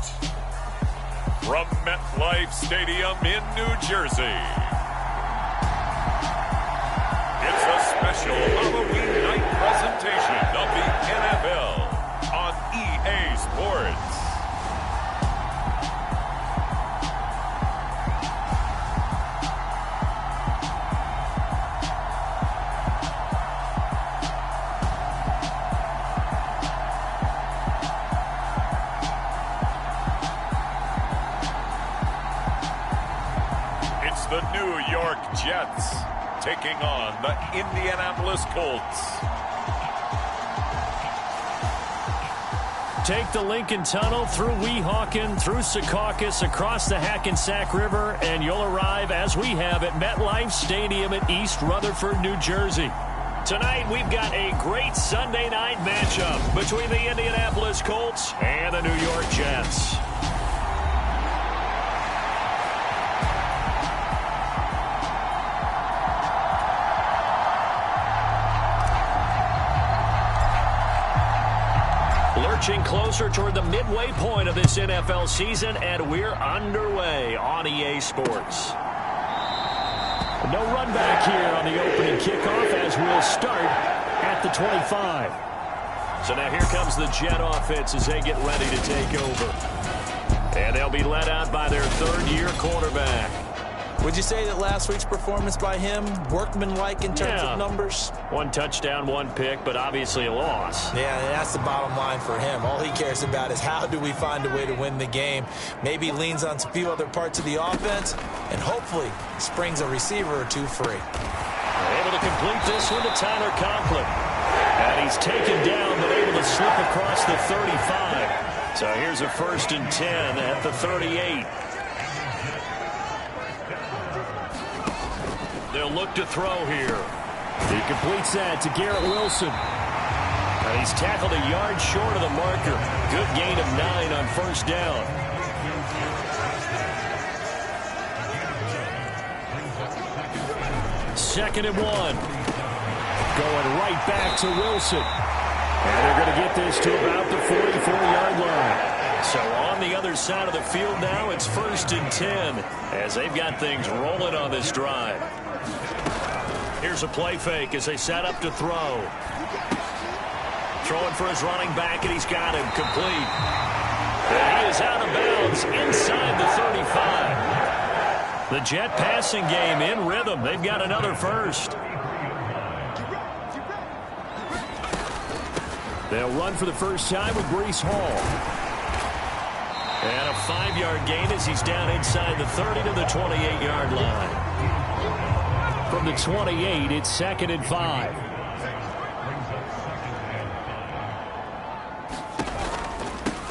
from MetLife Stadium in New Jersey, it's a special Halloween night presentation of the NFL on EA Sports. The New York Jets taking on the Indianapolis Colts. Take the Lincoln Tunnel through Weehawken, through Secaucus, across the Hackensack River, and you'll arrive, as we have, at MetLife Stadium at East Rutherford, New Jersey. Tonight, we've got a great Sunday night matchup between the Indianapolis Colts and the New York Jets. Lurching closer toward the midway point of this NFL season, and we're underway on EA Sports. No run back here on the opening kickoff as we'll start at the 25. So now here comes the Jet offense as they get ready to take over. And they'll be led out by their third-year quarterback. Would you say that last week's performance by him, workmanlike in terms of numbers? One touchdown, one pick, but obviously a loss. Yeah, that's the bottom line for him. All he cares about is how do we find a way to win the game. Maybe leans on a few other parts of the offense, and hopefully springs a receiver or two free. They're able to complete this one to Tyler Conklin. And he's taken down, but able to slip across the 35. So here's a 1st and 10 at the 38. They'll look to throw here. He completes that to Garrett Wilson. And he's tackled a yard short of the marker. Good gain of 9 on 1st down. Second and 1. Going right back to Wilson. And they're going to get this to about the 44-yard line. So on the other side of the field now, it's 1st and 10 as they've got things rolling on this drive. Here's a play fake as they set up to throw. Throwing for his running back, and he's got him complete. And he is out of bounds inside the 35. The Jet passing game in rhythm. They've got another first. They'll run for the first time with Breece Hall. And a 5-yard gain as he's down inside the 30 to the 28-yard line. From the 28, it's 2nd and 5.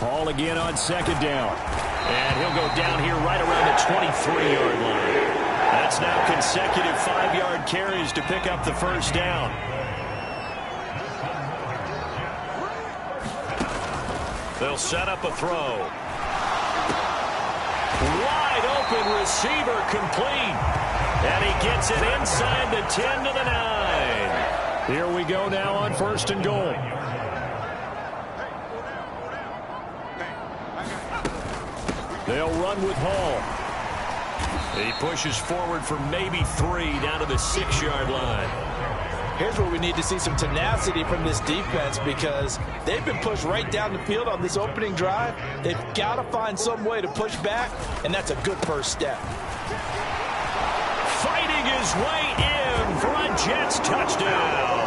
Hall again on 2nd down. And he'll go down here right around the 23-yard line. That's now consecutive 5-yard carries to pick up the 1st down. They'll set up a throw. Wide open receiver complete. And he gets it inside the 10 to the 9. Here we go now on 1st and goal. They'll run with Hall. He pushes forward for maybe 3 down to the 6-yard line. Here's where we need to see some tenacity from this defense because they've been pushed right down the field on this opening drive. They've got to find some way to push back, and that's a good first step. Fighting his way in for a Jets touchdown.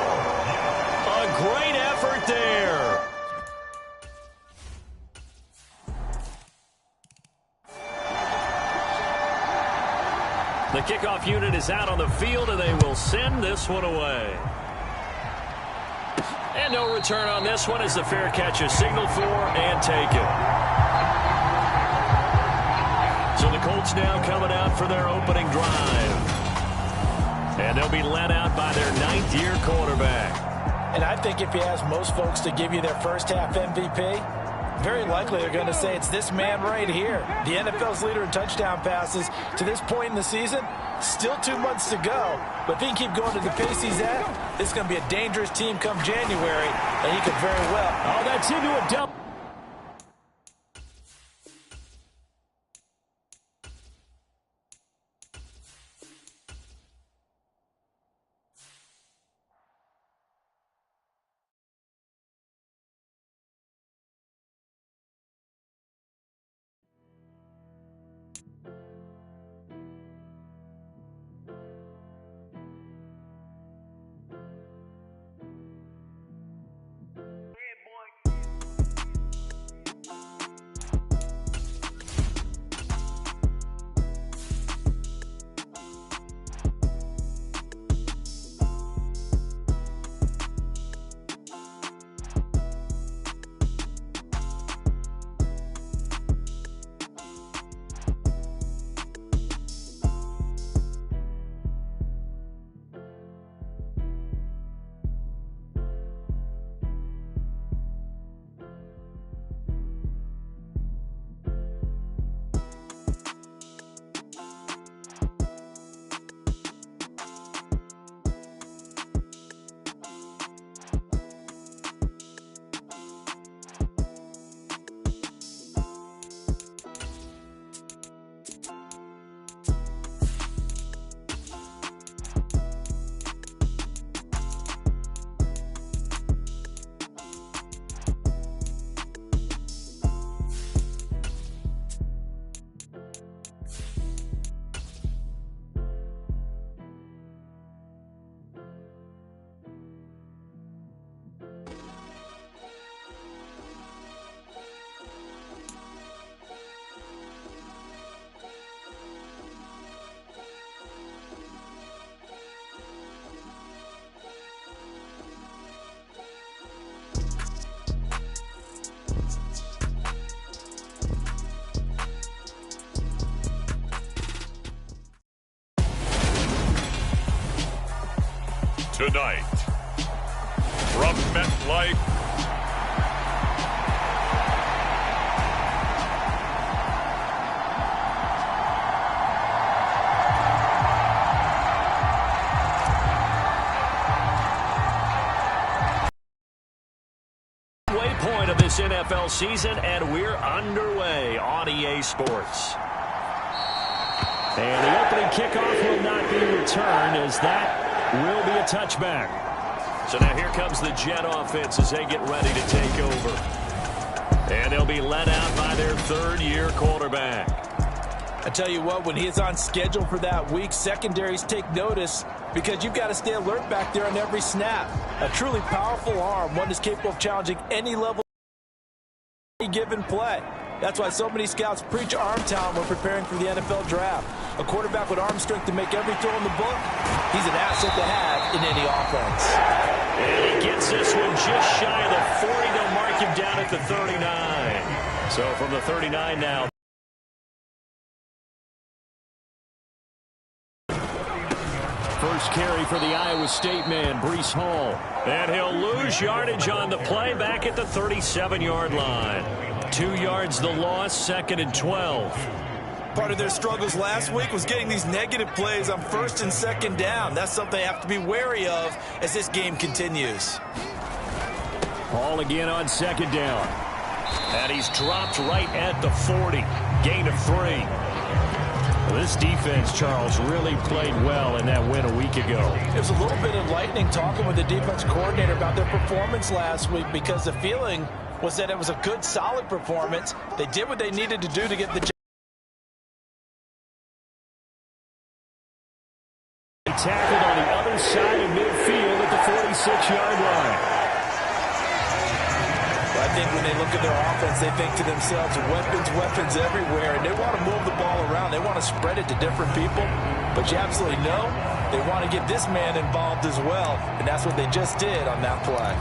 A great effort there. The kickoff unit is out on the field, and they will send this one away. And no return on this one as the fair catch is signaled for and taken. So the Colts now coming out for their opening drive. And they'll be led out by their 9th-year quarterback. And I think if you ask most folks to give you their first half MVP, very likely they're going to say it's this man right here. The NFL's leader in touchdown passes to this point in the season. Still 2 months to go. But if he can keep going to the pace he's at, this is going to be a dangerous team come January. And he could very well. Oh, that's into a double. tonight. From MetLife, Waypoint of this NFL season, and we're underway on EA Sports. And the opening kickoff will not be returned, as that will be a touchback. So now here comes the Jet offense as they get ready to take over. And they'll be led out by their third-year quarterback. I tell you what, when he is on schedule for that week, secondaries take notice because you've got to stay alert back there on every snap. A truly powerful arm, one that's capable of challenging any level of any given play. That's why so many scouts preach arm talent when preparing for the NFL draft. A quarterback with arm strength to make every throw in the book, he's an asset to have in any offense. And he gets this one just shy of the 40. They'll mark him down at the 39. So from the 39 now. First carry for the Iowa State man, Breece Hall. And he'll lose yardage on the play back at the 37-yard line. 2 yards the loss, 2nd and 12. Part of their struggles last week was getting these negative plays on 1st and 2nd down. That's something they have to be wary of as this game continues. Hall again on 2nd down. And he's dropped right at the 40. Gain of 3. Well, this defense, Charles, really played well in that win a week ago. It was a little bit enlightening talking with the defense coordinator about their performance last week because the feeling was that it was a good, solid performance. They did what they needed to do to get the job. Tackled on the other side of midfield at the 46-yard line. Well, I think when they look at their offense, they think to themselves, weapons everywhere, and they want to move the ball around. They want to spread it to different people, but you absolutely know they want to get this man involved as well, and that's what they just did on that play.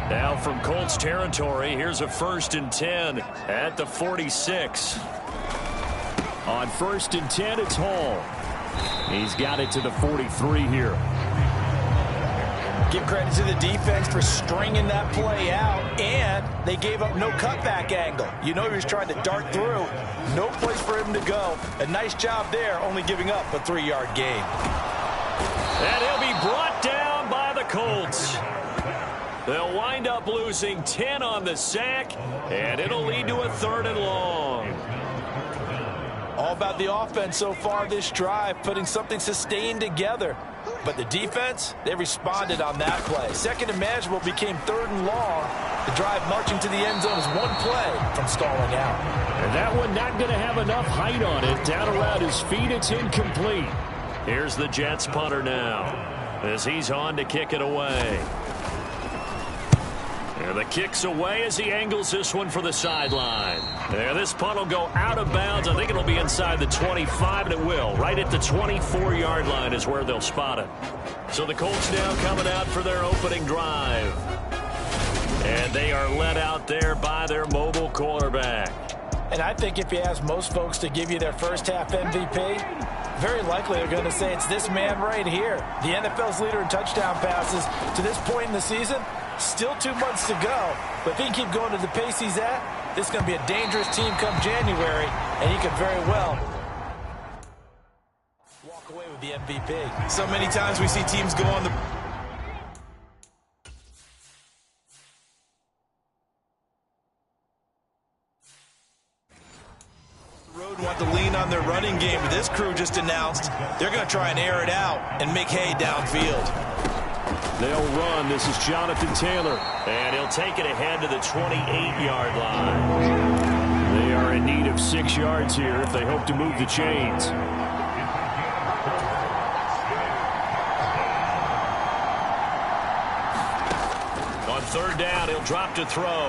Now from Colts territory, here's a 1st and 10 at the 46. On 1st and 10, it's Hall. He's got it to the 43 here. Give credit to the defense for stringing that play out, and they gave up no cutback angle. You know he was trying to dart through. No place for him to go. A nice job there, only giving up a 3-yard gain. And he'll be brought down by the Colts. They'll wind up losing 10 on the sack, and it'll lead to a 3rd and long. All about the offense so far this drive, putting something sustained together. But the defense, they responded on that play. 2nd and manageable became 3rd and long. The drive marching to the end zone is one play from stalling out. And that one not going to have enough height on it. Down around his feet, it's incomplete. Here's the Jets punter now as he's on to kick it away. And the kick's away as he angles this one for the sideline. There, this punt will go out of bounds. I think it'll be inside the 25, and it will. Right at the 24-yard line is where they'll spot it. So the Colts now coming out for their opening drive. And they are led out there by their mobile quarterback. And I think if you ask most folks to give you their first half MVP, very likely they're going to say it's this man right here. The NFL's leader in touchdown passes to this point in the season. Still 2 months to go, but if he can keep going to the pace he's at, this is going to be a dangerous team come January, and he could very well walk away with the MVP. So many times we see teams go on the road and want to lean on their running game, but this crew just announced they're going to try and air it out and make hay downfield. They'll run. This is Jonathan Taylor. And he'll take it ahead to the 28-yard line. They are in need of 6 yards here if they hope to move the chains. On 3rd down, he'll drop to throw.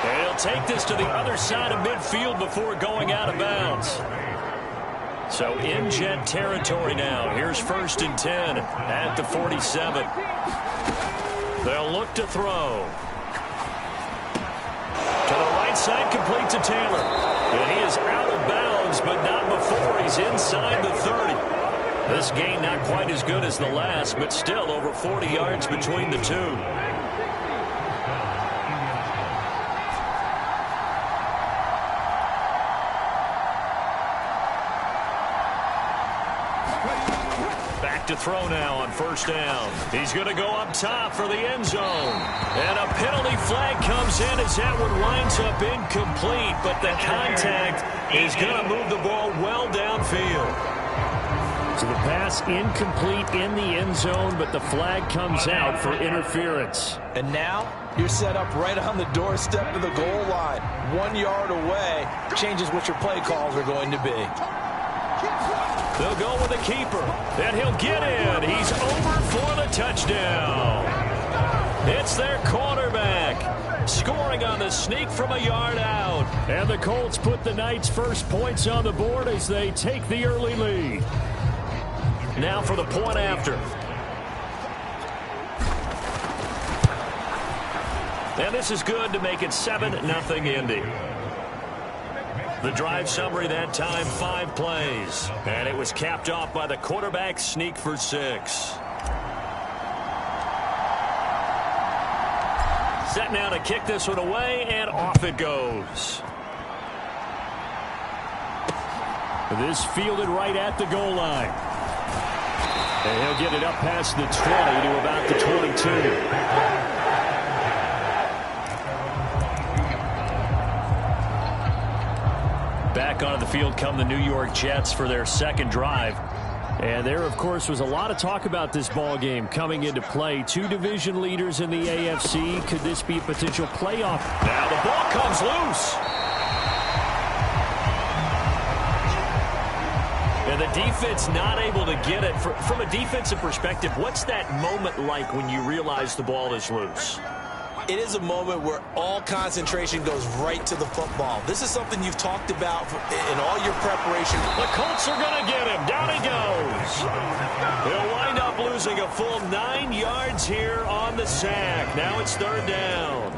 And he'll take this to the other side of midfield before going out of bounds. So in Jet territory now. Here's 1st and 10 at the 47. They'll look to throw. To the right side, complete to Taylor. And he is out of bounds bounds, but not before he's inside the 30. This gain not quite as good as the last, but still over 40 yards between the two. To throw now on first down. He's going to go up top for the end zone. And a penalty flag comes in as that one winds up incomplete, but the contact is going to move the ball well downfield. So the pass incomplete in the end zone, but the flag comes out for interference. And now you're set up right on the doorstep of the goal line. 1 yard away changes what your play calls are going to be. They'll go with a keeper, and he'll get in. He's over for the touchdown. It's their quarterback, scoring on the sneak from a yard out. And the Colts put the Knights' first points on the board as they take the early lead. Now for the point after. And this is good to make it 7-0 Indy. The drive summary that time, 5 plays. And it was capped off by the quarterback sneak for 6. Set now to kick this one away, and off it goes. This fielded right at the goal line. And he'll get it up past the 20 to about the 22. Back onto the field come the New York Jets for their second drive. And there, of course, was a lot of talk about this ball game coming into play. 2 division leaders in the AFC. Could this be a potential playoff? Now the ball comes loose. And the defense not able to get it. From a defensive perspective, what's that moment like when you realize the ball is loose? It is a moment where all concentration goes right to the football. This is something you've talked about in all your preparation. The Colts are going to get him. Down he goes. He'll wind up losing a full 9 yards here on the sack. Now it's third down.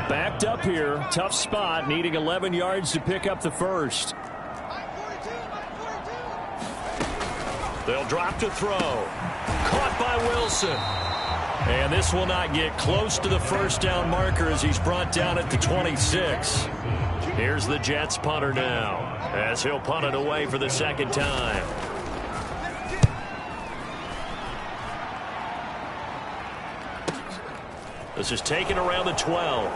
Backed up here. Tough spot. Needing 11 yards to pick up the first. They'll drop to throw. Caught by Wilson. And this will not get close to the first down marker as he's brought down at the 26. Here's the Jets punter now as he'll punt it away for the second time. This is taken around the 12.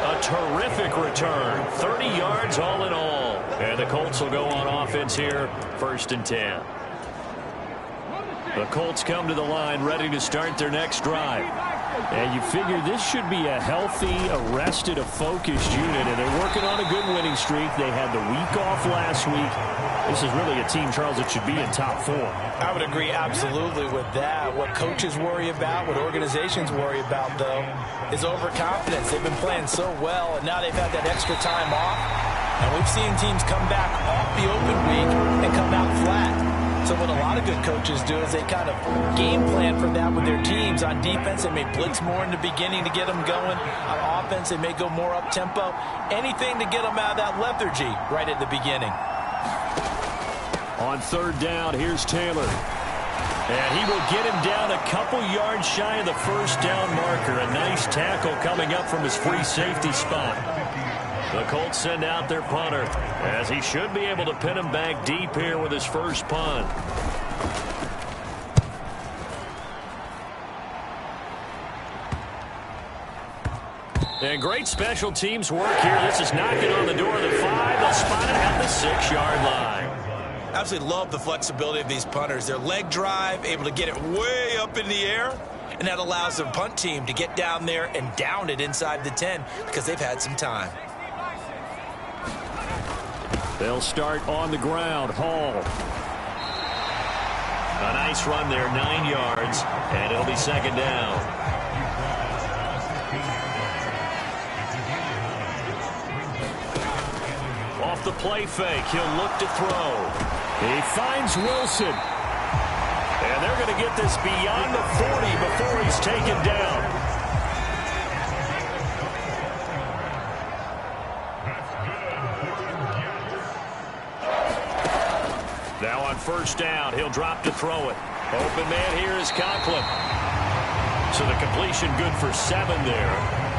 A terrific return. 30 yards all in all. And the Colts will go on offense here, 1st and 10. The Colts come to the line ready to start their next drive. And you figure this should be a healthy, arrested, a focused unit. And they're working on a good winning streak. They had the week off last week. This is really a team, Charles, that should be in top 4. I would agree absolutely with that. What coaches worry about, what organizations worry about, though, is overconfidence. They've been playing so well, and now they've had that extra time off. And we've seen teams come back off the open week and come out flat. So what a lot of good coaches do is they kind of game plan for that with their teams. On defense, they may blitz more in the beginning to get them going. On offense, they may go more up-tempo. Anything to get them out of that lethargy right at the beginning. On third down, here's Taylor. And he will get him down a couple yards shy of the first down marker. A nice tackle coming up from his free safety spot. The Colts send out their punter as he should be able to pin him back deep here with his first punt. And great special teams work here. This is knocking on the door of the 5. They'll spot it at the 6-yard line. Absolutely love the flexibility of these punters. Their leg drive, able to get it way up in the air, and that allows their punt team to get down there and down it inside the 10 because they've had some time. They'll start on the ground. Hall. A nice run there, 9 yards, and it'll be second down. Off the play fake, he'll look to throw. He finds Wilson. And they're going to get this beyond the 40 before he's taken down. out. He'll drop to throw it. Open man here is Conklin. So the completion good for 7 there,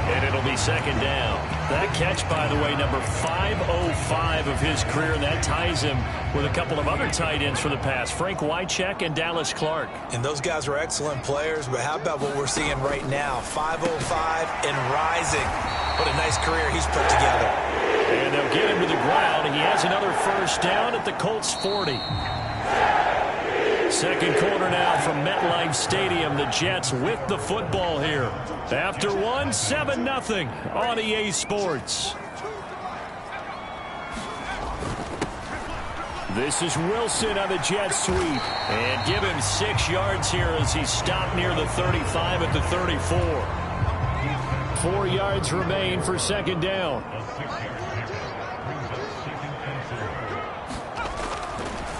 and it'll be second down. That catch, by the way, number 505 of his career, and that ties him with a couple of other tight ends for the past, Frank Wycheck and Dallas Clark. And those guys are excellent players, but how about what we're seeing right now? 505 and rising. What a nice career he's put together. And they'll get him to the ground. He has another first down at the Colts 40. Second quarter now from MetLife Stadium. The Jets with the football here. After one, 7-0 on EA Sports. This is Wilson on the jet sweep. And give him 6 yards here as he stopped near the 35 at the 34. 4 yards remain for second down.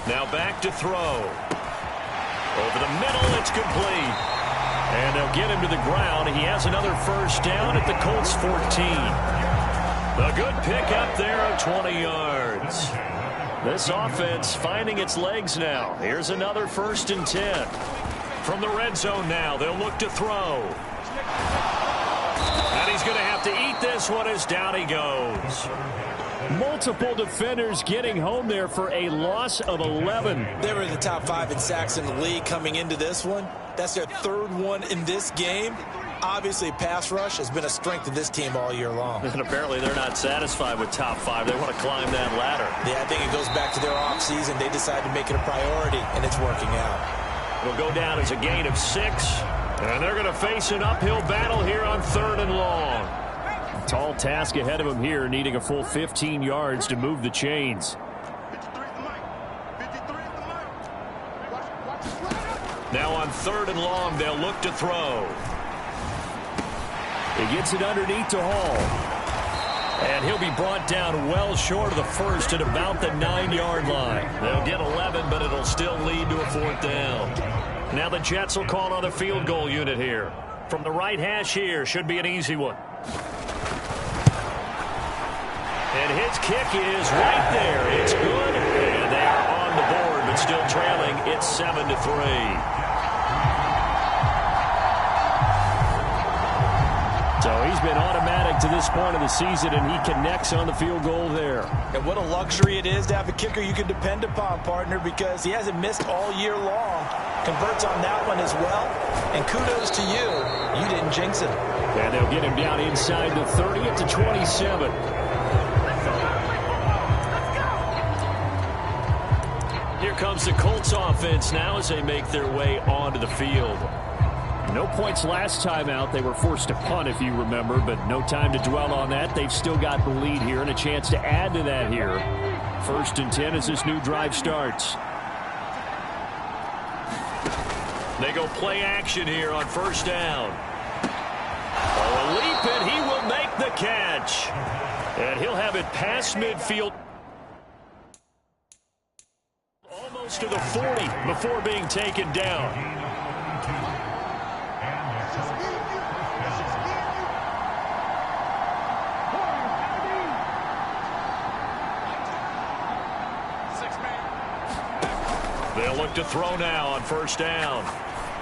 Now back to throw. Over the middle, it's complete. And they'll get him to the ground. He has another first down at the Colts 14. A good pickup there of 20 yards. This offense finding its legs now. Here's another 1st and 10. From the red zone now, they'll look to throw. And he's going to have to eat this one as down he goes. Multiple defenders getting home there for a loss of 11. They were in the top 5 in sacks in the league coming into this one. That's their 3rd one in this game. Obviously, pass rush has been a strength of this team all year long. And apparently they're not satisfied with top 5. They want to climb that ladder. Yeah, I think it goes back to their offseason. They decided to make it a priority, and it's working out. It'll go down as a gain of 6. And they're going to face an uphill battle here on 3rd and long. Tall task ahead of him here, needing a full 15 yards to move the chains. Now on 3rd and long, they'll look to throw. He gets it underneath to Hall. And he'll be brought down well short of the 1st at about the 9-yard line. They'll get 11, but it'll still lead to a 4th down. Now the Jets will call on a field goal unit here. From the right hash here, should be an easy one. And his kick is right there. It's good, and they are on the board, but still trailing. It's 7-3. So he's been automatic to this point of the season, and he connects on the field goal there. And what a luxury it is to have a kicker you can depend upon, partner, because he hasn't missed all year long. Converts on that one as well. And kudos to you. You didn't jinx it. And they'll get him down inside the 30 at the 27. Here comes the Colts offense now as they make their way onto the field. No points last time out. They were forced to punt, if you remember, but no time to dwell on that. They've still got the lead here and a chance to add to that here. 1st and 10 as this new drive starts. They go play action here on 1st down. Oh, a leap, and he will make the catch. And he'll have it past midfield. Almost to the 40 before being taken down. They'll look to throw now on 1st down.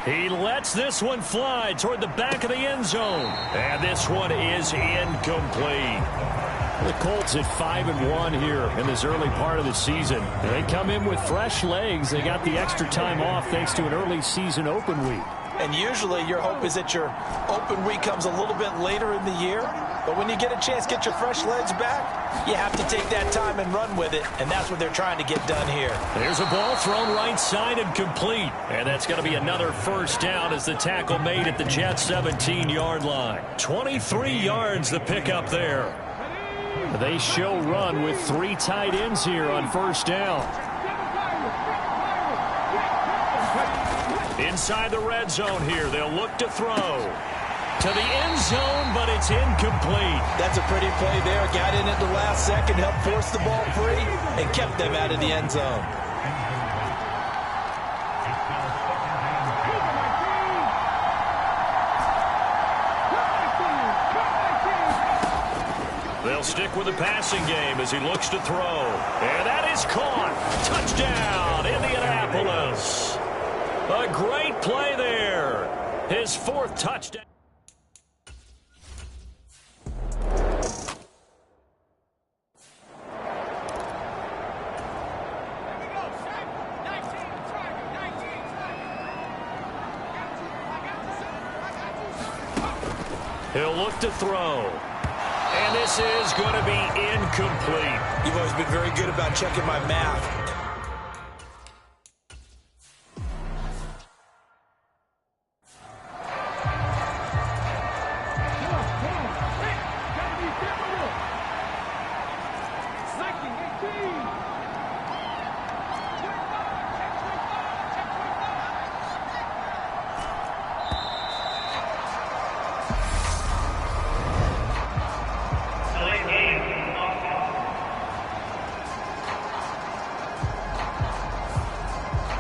He lets this one fly toward the back of the end zone. And this one is incomplete. The Colts at 5-1 here in this early part of the season. They come in with fresh legs. They got the extra time off thanks to an early season open week. And usually your hope is that your open week comes a little bit later in the year. But when you get a chance to get your fresh legs back, you have to take that time and run with it. And that's what they're trying to get done here. There's a ball thrown right side and complete. And that's going to be another 1st down as the tackle made at the Jets' 17-yard line. 23 yards the pickup there. They show run with 3 tight ends here on 1st down. Inside the red zone here, they'll look to throw. To the end zone, but it's incomplete. That's a pretty play there. Got in at the last second, helped force the ball free, and kept them out of the end zone. They'll stick with the passing game as he looks to throw. And that is caught. Touchdown, Indianapolis. A great play there. His 4th touchdown. He'll look to throw. And this is going to be incomplete. You've always been very good about checking my math.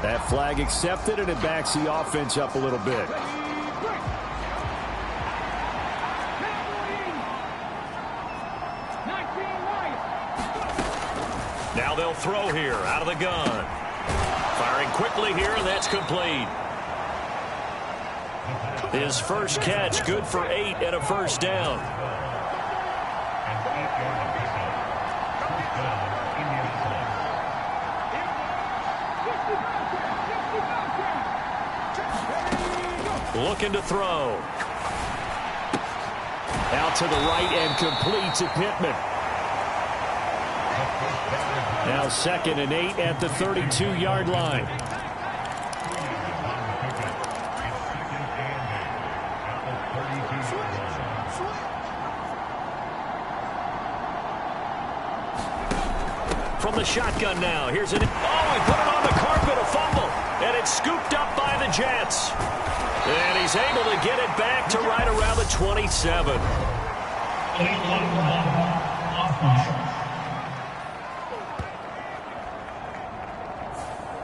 That flag accepted, and it backs the offense up a little bit. Now they'll throw here out of the gun. Firing quickly here, and that's complete. His first catch, good for 8 and a first down. Looking to throw. Out to the right and complete to Pittman. Now 2nd and 8 at the 32-yard line. From the shotgun now. Here's an... Oh, he put it on the carpet, a fumble. And it's scooped up by the Jets. And he's able to get it back to right around the 27.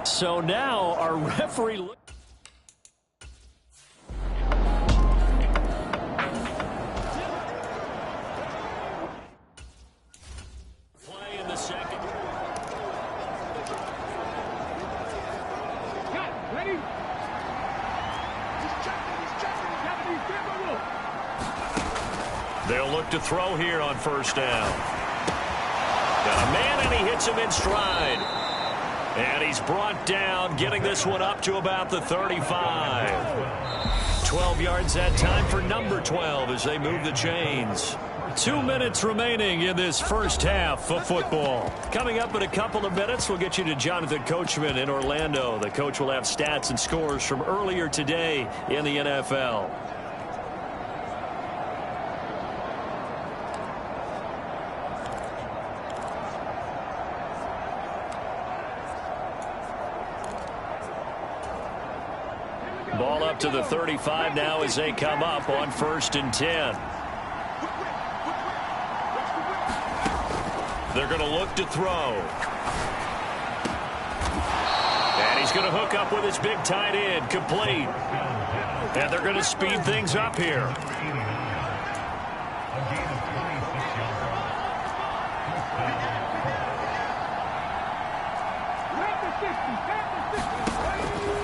So now our referee... Play in the second. Ready? They'll look to throw here on first down. Got a man, and he hits him in stride. And he's brought down, getting this one up to about the 35. 12 yards that time for number 12 as they move the chains. 2 minutes remaining in this first half of football. Coming up in a couple of minutes, we'll get you to Jonathan Coachman in Orlando. The coach will have stats and scores from earlier today in the NFL. Ball up to the 35 now as they come up on 1st and 10. They're going to look to throw. And he's going to hook up with his big tight end, complete. And they're going to speed things up here.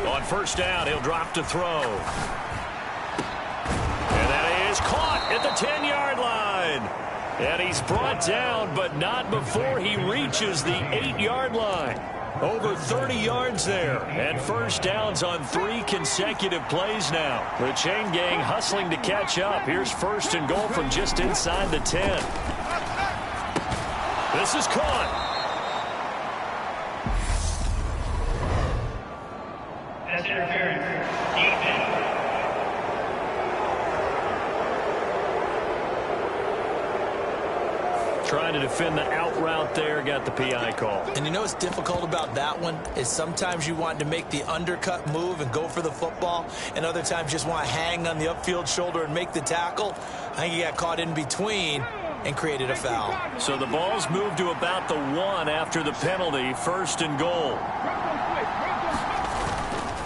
On first down, he'll drop to throw. And that is caught at the 10-yard line. And he's brought down, but not before he reaches the 8-yard line. Over 30 yards there. And first downs on 3 consecutive plays now. The chain gang hustling to catch up. Here's 1st and goal from just inside the 10. This is caught. That's interference. Trying to defend the out route there, got the PI call. And you know what's difficult about that one is sometimes you want to make the undercut move and go for the football, and other times just want to hang on the upfield shoulder and make the tackle. I think he got caught in between and created a foul. So the ball's moved to about the 1 after the penalty, 1st and goal.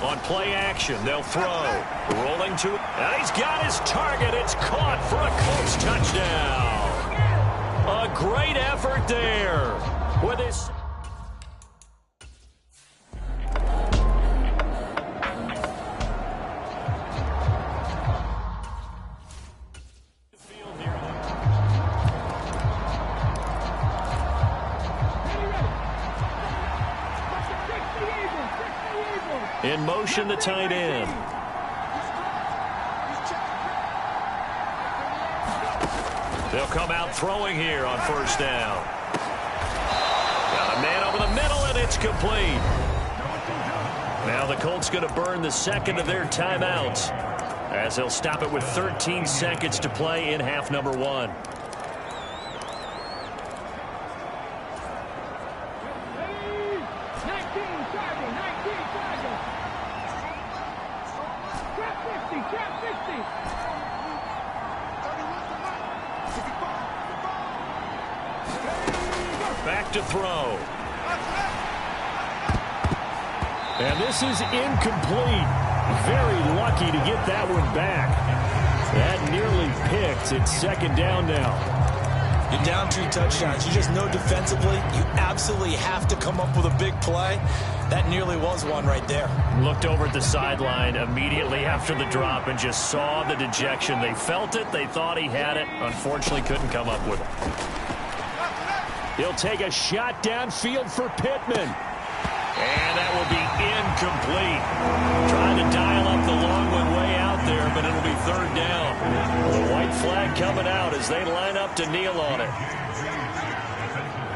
On play action, they'll throw. Rolling to, and he's got his target. It's caught for a Colts touchdown. A great effort there with his... In motion, the tight end. They'll come out throwing here on first down. Got a man over the middle, and it's complete. Now the Colts going to burn the second of their timeouts as they'll stop it with 13 seconds to play in half number 1. Back to throw. And this is incomplete. Very lucky to get that one back. That nearly picked. It's second down now. You're down 2 touchdowns. You just know defensively you absolutely have to come up with a big play. That nearly was one right there. Looked over at the sideline immediately after the drop and just saw the dejection. They felt it. They thought he had it. Unfortunately, couldn't come up with it. He'll take a shot downfield for Pittman. And that will be incomplete. Trying to dial up the long one way out there, but it'll be third down. The white flag coming out as they line up to kneel on it.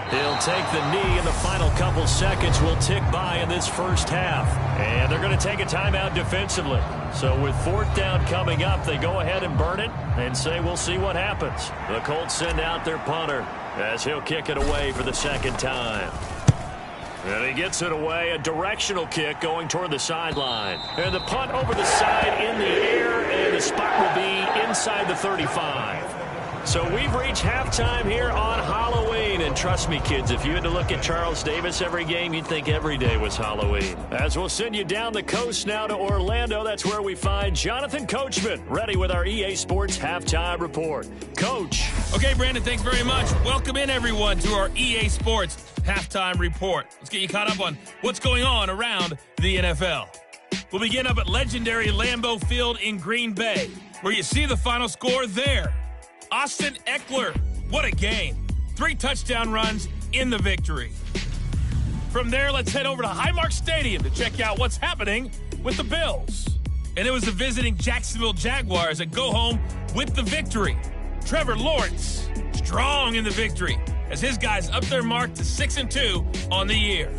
He'll take the knee, and the final couple seconds will tick by in this first half. And they're going to take a timeout defensively. So with fourth down coming up, they go ahead and burn it and say we'll see what happens. The Colts send out their punter as he'll kick it away for the second time. And he gets it away, a directional kick going toward the sideline. And the punt over the side in the air, and the spot will be inside the 35. So we've reached halftime here on Halloween. And trust me, kids, if you had to look at Charles Davis every game, you'd think every day was Halloween. As we'll send you down the coast now to Orlando, that's where we find Jonathan Coachman, ready with our EA Sports Halftime Report. Coach. Okay, Brandon, thanks very much. Welcome in, everyone, to our EA Sports Halftime Report. Let's get you caught up on what's going on around the NFL. We'll begin up at legendary Lambeau Field in Green Bay, where you see the final score there. Austin Eckler, what a game. 3 touchdown runs in the victory. From there, let's head over to Highmark Stadium to check out what's happening with the Bills. And it was the visiting Jacksonville Jaguars that go home with the victory. Trevor Lawrence, strong in the victory, as his guys up their mark to 6-2 on the year.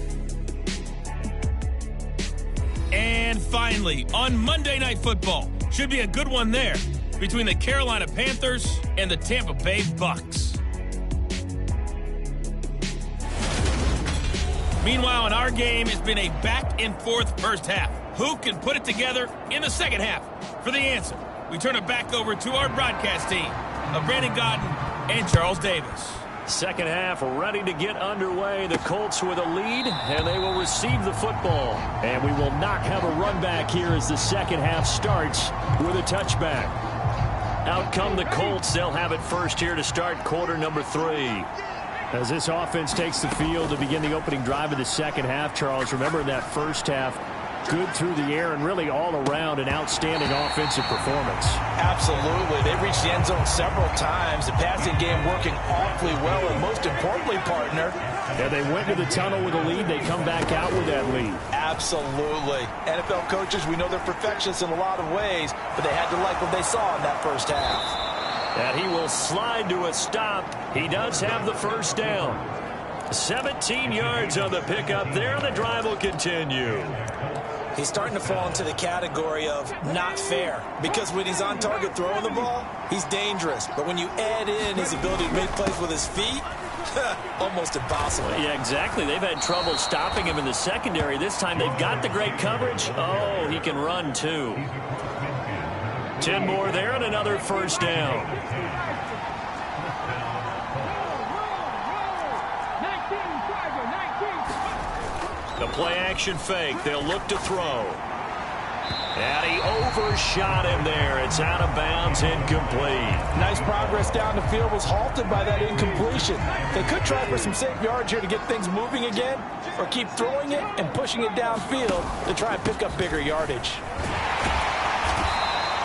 And finally, on Monday Night Football, should be a good one there, between the Carolina Panthers and the Tampa Bay Bucks. Meanwhile, in our game, it's been a back-and-forth first half. Who can put it together in the second half? For the answer, we turn it back over to our broadcast team of Brandon Gaudin and Charles Davis. Second half ready to get underway. The Colts with a lead, and they will receive the football. And we will not have a run back here as the second half starts with a touchback. Out come the Colts. They'll have it first here to start quarter number 3. As this offense takes the field to begin the opening drive of the second half, Charles, remember in that first half, good through the air and really all around an outstanding offensive performance. Absolutely. They reached the end zone several times. The passing game working awfully well, and most importantly, partner, yeah, they went to the tunnel with a lead. They come back out with that lead. Absolutely. NFL coaches, we know they're perfectionists in a lot of ways, but they had to like what they saw in that first half. And he will slide to a stop. He does have the first down. 17 yards on the pickup there. The drive will continue. He's starting to fall into the category of not fair, because when he's on target throwing the ball, he's dangerous. But when you add in his ability to make plays with his feet, almost impossible. Yeah, exactly. They've had trouble stopping him in the secondary. This time they've got the great coverage. Oh, he can run too. 10 more there and another first down. The play action fake. They'll look to throw. And he overshot him there. It's out of bounds, incomplete. Nice progress down the field, was halted by that incompletion. They could try for some safe yards here to get things moving again, or keep throwing it and pushing it downfield to try and pick up bigger yardage.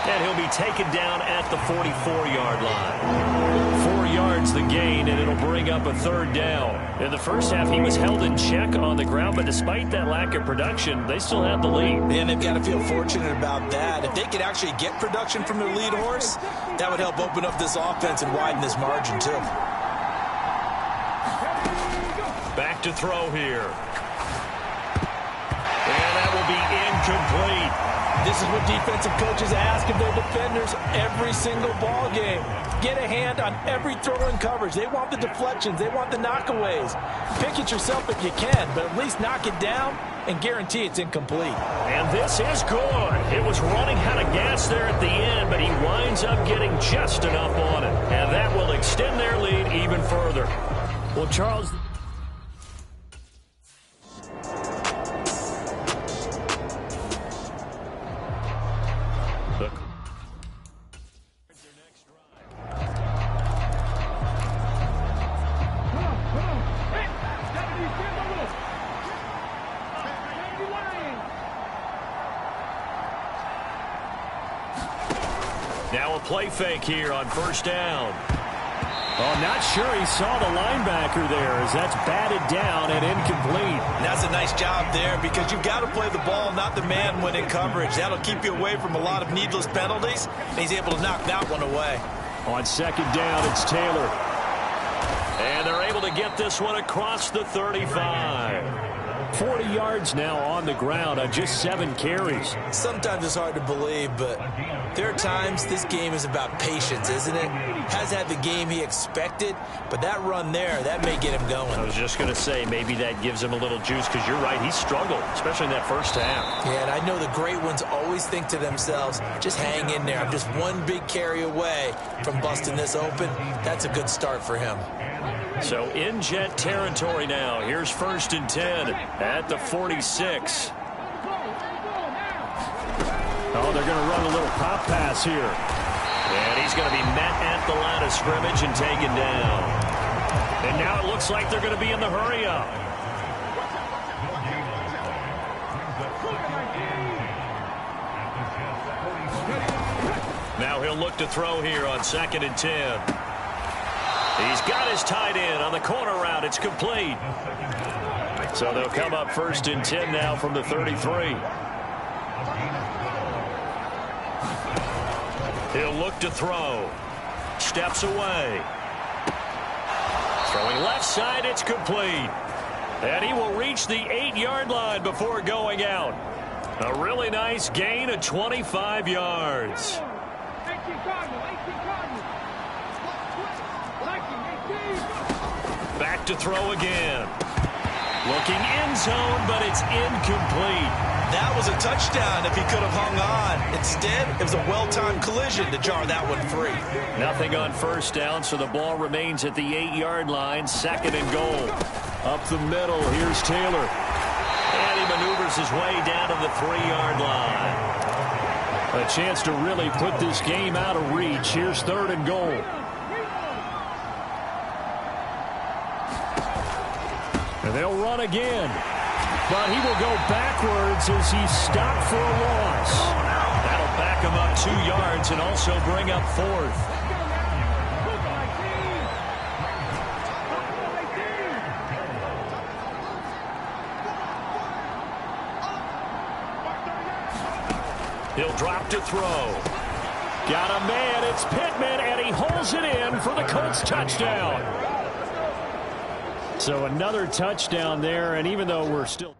And he'll be taken down at the 44-yard line. 4 yards the gain, and it'll bring up a third down. In the first half, he was held in check on the ground, but despite that lack of production, they still have the lead. And they've got to feel fortunate about that. If they could actually get production from their lead horse, that would help open up this offense and widen this margin, too. Back to throw here. And that will be incomplete. This is what defensive coaches ask of their defenders every single ball game. Get a hand on every throw in coverage. They want the deflections. They want the knockaways. Pick it yourself if you can, but at least knock it down and guarantee it's incomplete. And this is good. It was running out of gas there at the end, but he winds up getting just enough on it. And that will extend their lead even further. Well, Charles... Now a play fake here on first down. Oh, not sure he saw the linebacker there as that's batted down and incomplete. And that's a nice job there because you've got to play the ball, not the man when in coverage. That'll keep you away from a lot of needless penalties, and he's able to knock that one away. On second down, it's Taylor. And they're able to get this one across the 35. 40 yards now on the ground on just 7 carries. Sometimes it's hard to believe, but there are times this game is about patience, isn't it? Has had the game he expected, but that run there, that may get him going. I was just going to say, maybe that gives him a little juice because you're right, he struggled, especially in that first half. Yeah, and I know the great ones always think to themselves, just hang in there. I'm just one big carry away from busting this open. That's a good start for him. So in jet territory now. Here's 1st and 10 at the 46. Oh, they're going to run a little pop pass here. And he's going to be met at the line of scrimmage and taken down. And now it looks like they're going to be in the hurry-up. Now he'll look to throw here on 2nd and 10. He's got his tight end on the corner route. It's complete. So they'll come up 1st and 10 now from the 33. He'll look to throw. Steps away. Throwing left side, it's complete. And he will reach the 8-yard line before going out. A really nice gain of 25 yards. Back to throw again. Looking end zone, but it's incomplete. That was a touchdown if he could have hung on. Instead, it was a well-timed collision to jar that one free. Nothing on first down, so the ball remains at the 8-yard line. 2nd and goal. Up the middle, here's Taylor. And he maneuvers his way down to the 3-yard line. A chance to really put this game out of reach. Here's 3rd and goal. And they'll run again. But he will go backwards as he's stopped for a loss. That'll back him up 2 yards and also bring up 4th. He'll drop to throw. Got a man, it's Pittman, and he holds it in for the Colts touchdown. So another touchdown there, and even though we're still...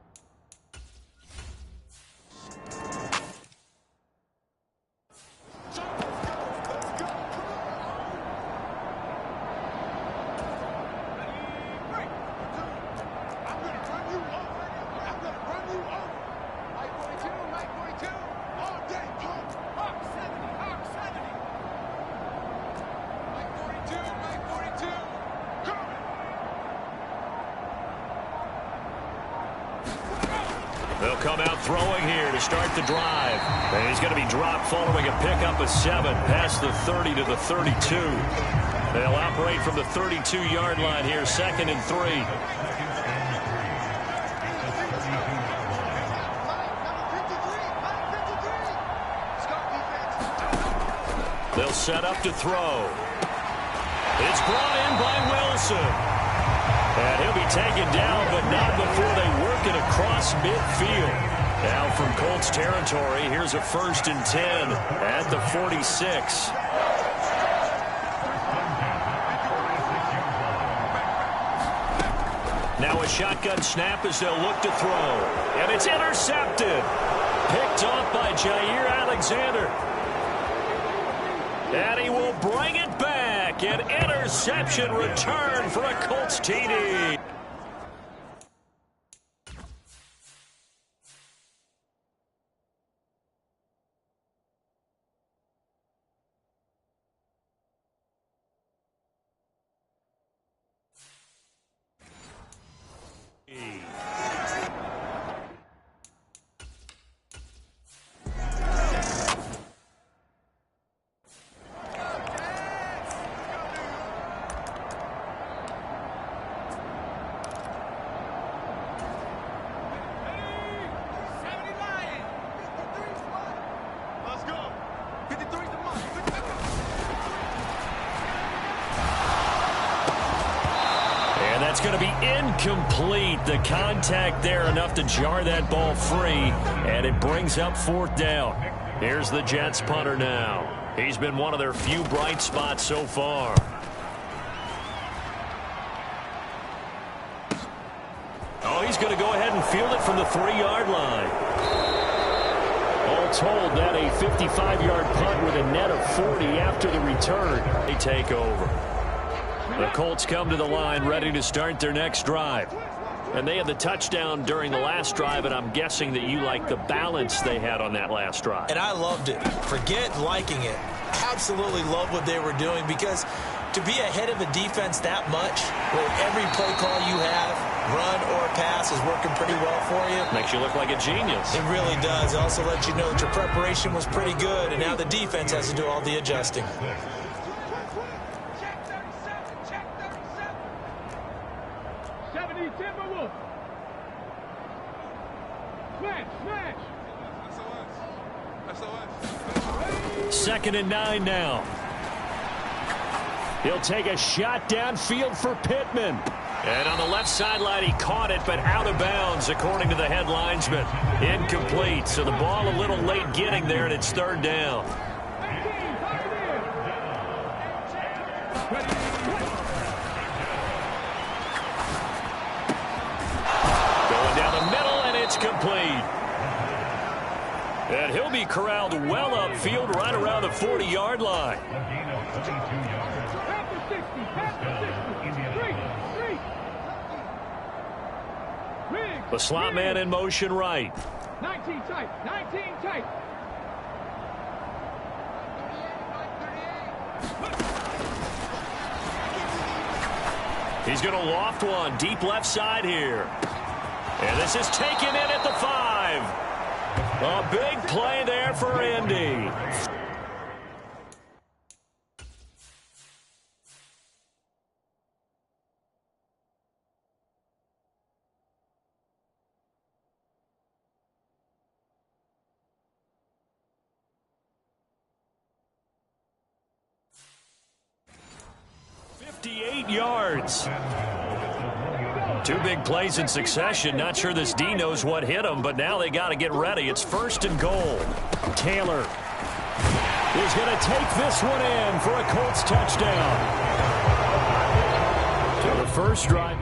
He'll come out throwing here to start the drive. And he's going to be dropped following a pickup of 7 past the 30 to the 32. They'll operate from the 32-yard line here, 2nd and 3. They'll set up to throw. It's brought in by Wilson. And he'll be taken down, but not before they work it across midfield. Now from Colts territory, here's a 1st and 10 at the 46. Now a shotgun snap as they'll look to throw. And it's intercepted. Picked off by Jair Alexander. And he will bring it back. An interception return for a Colts TD. It's going to be incomplete. The contact there enough to jar that ball free, and it brings up 4th down. Here's the Jets punter now. He's been one of their few bright spots so far. Oh, he's going to go ahead and field it from the 3-yard line. All told, that a 55-yard punt with a net of 40 after the return. They take over. The Colts come to the line ready to start their next drive. And they had the touchdown during the last drive, and I'm guessing that you like the balance they had on that last drive. And I loved it. Forget liking it. Absolutely love what they were doing, because to be ahead of a defense that much, where every play call you have, run or pass, is working pretty well for you. Makes you look like a genius. It really does. It also lets you know that your preparation was pretty good, and now the defense has to do all the adjusting. Second and 9 now. He'll take a shot downfield for Pittman. And on the left sideline, he caught it, but out of bounds, according to the head linesman. Incomplete. So the ball a little late getting there, and it's 3rd down. Going down the middle, and it's complete. And he'll be corralled well upfield right around the 40-yard line. The slot man in motion right. 19 tight, 19 tight. He's going to loft one deep left side here. And this is taken in at the 5. A big play there for Indy. Yards. 2 big plays in succession. Not sure this D knows what hit him, but now they got to get ready. It's 1st and goal. Taylor is going to take this one in for a Colts touchdown. To the first drive.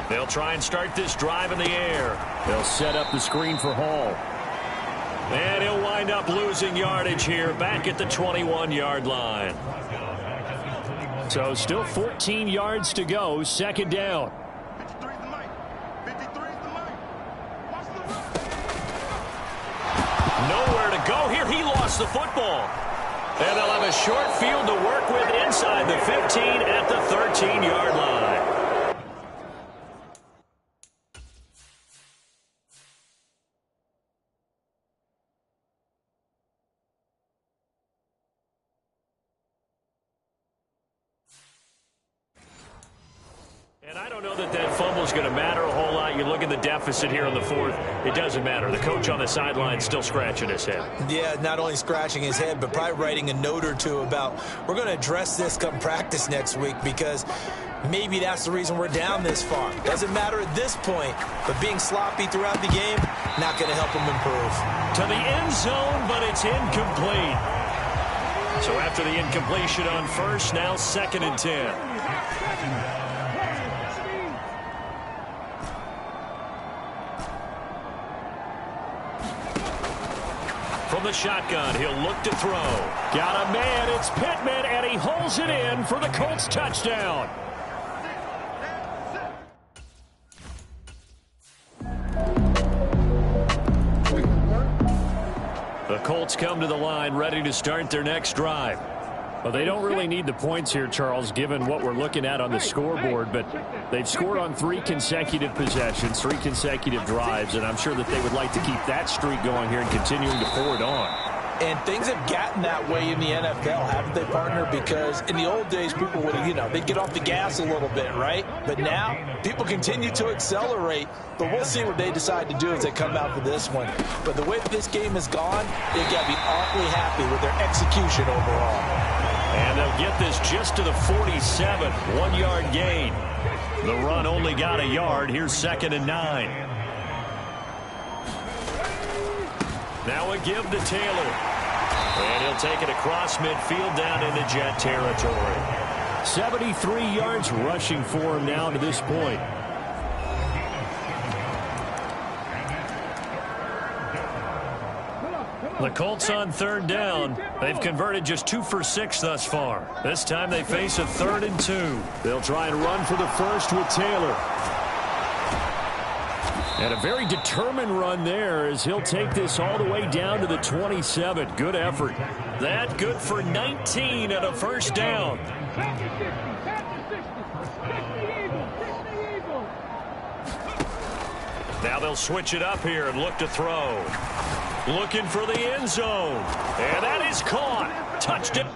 They'll try and start this drive in the air. They'll set up the screen for Hall. And he'll wind up losing yardage here back at the 21-yard line. So still 14 yards to go, 2nd down. 53 the mic. 53. go here. He lost the football. And they'll have a short field to work with inside the 15 at the 13-yard line. And I don't know that that fumble is going to matter a whole lot. You look at the deficit here in the fourth. It doesn't matter. The coach on the sideline still scratching his head. Yeah, not only scratching his head, but probably writing a note or two about we're going to address this come practice next week because maybe that's the reason we're down this far. Doesn't matter at this point, but being sloppy throughout the game, not going to help him improve. To the end zone, but it's incomplete. So after the incompletion on first, now 2nd and 10. From the shotgun, he'll look to throw. Got a man, it's Pittman, and he holds it in for the Colts touchdown. The Colts come to the line, ready to start their next drive. Well, they don't really need the points here, Charles, given what we're looking at on the scoreboard, but they've scored on 3 consecutive possessions, 3 consecutive drives, and I'm sure that they would like to keep that streak going here and continuing to forward on. And things have gotten that way in the NFL, haven't they, partner? Because in the old days, people would, they'd get off the gas a little bit, right? But now, people continue to accelerate. But we'll see what they decide to do as they come out for this one. But the way that this game has gone, they've got to be awfully happy with their execution overall. And they'll get this just to the 47, 1-yard gain. The run only got a yard. Here's 2nd and 9. Now a give to Taylor. And he'll take it across midfield down into Jet territory. 73 yards rushing for him now to this point. The Colts on 3rd down. They've converted just 2 for 6 thus far. This time they face a 3rd and 2. They'll try and run for the first with Taylor. And a very determined run there as he'll take this all the way down to the 27. Good effort. That good for 19 and a first down. Now they'll switch it up here and look to throw. Looking for the end zone. And that is caught. Touched it.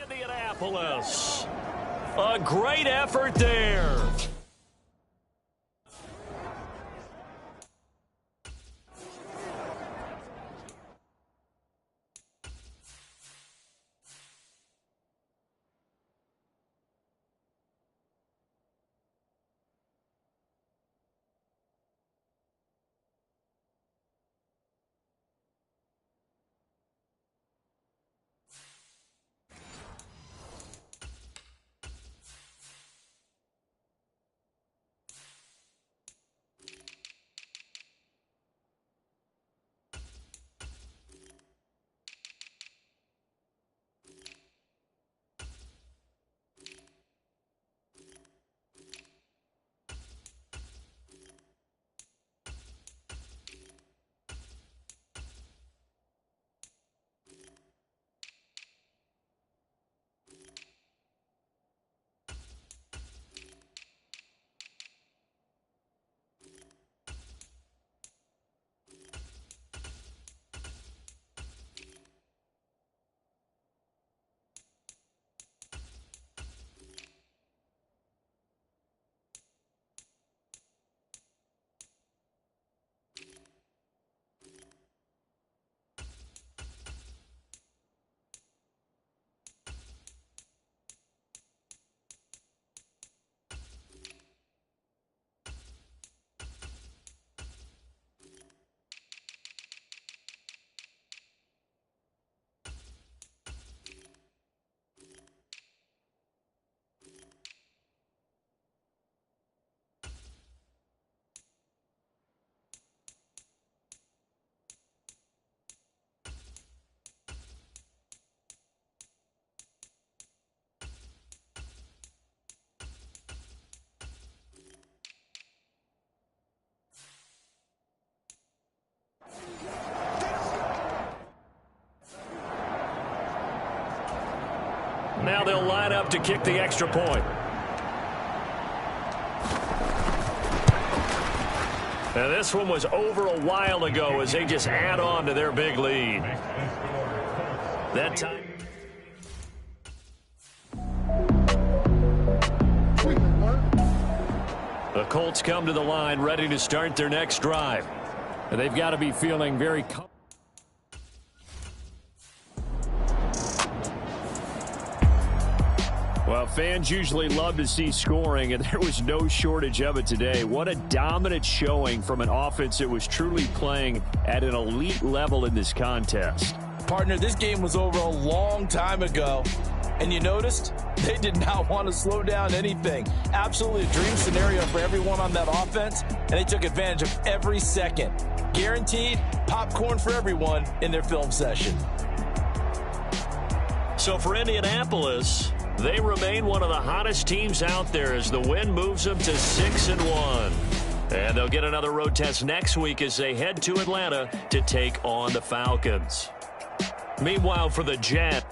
Indianapolis. A great effort there. Now they'll line up to kick the extra point. And this one was over a while ago as they just add on to their big lead. That time. The Colts come to the line ready to start their next drive. And they've got to be feeling very comfortable. Well, fans usually love to see scoring, and there was no shortage of it today. What a dominant showing from an offense that was truly playing at an elite level in this contest. Partner, this game was over a long time ago, and you noticed they did not want to slow down anything. Absolutely a dream scenario for everyone on that offense, and they took advantage of every second. Guaranteed popcorn for everyone in their film session. So for Indianapolis, they remain one of the hottest teams out there as the win moves them to 6-1. And they'll get another road test next week as they head to Atlanta to take on the Falcons. Meanwhile, for the Jets,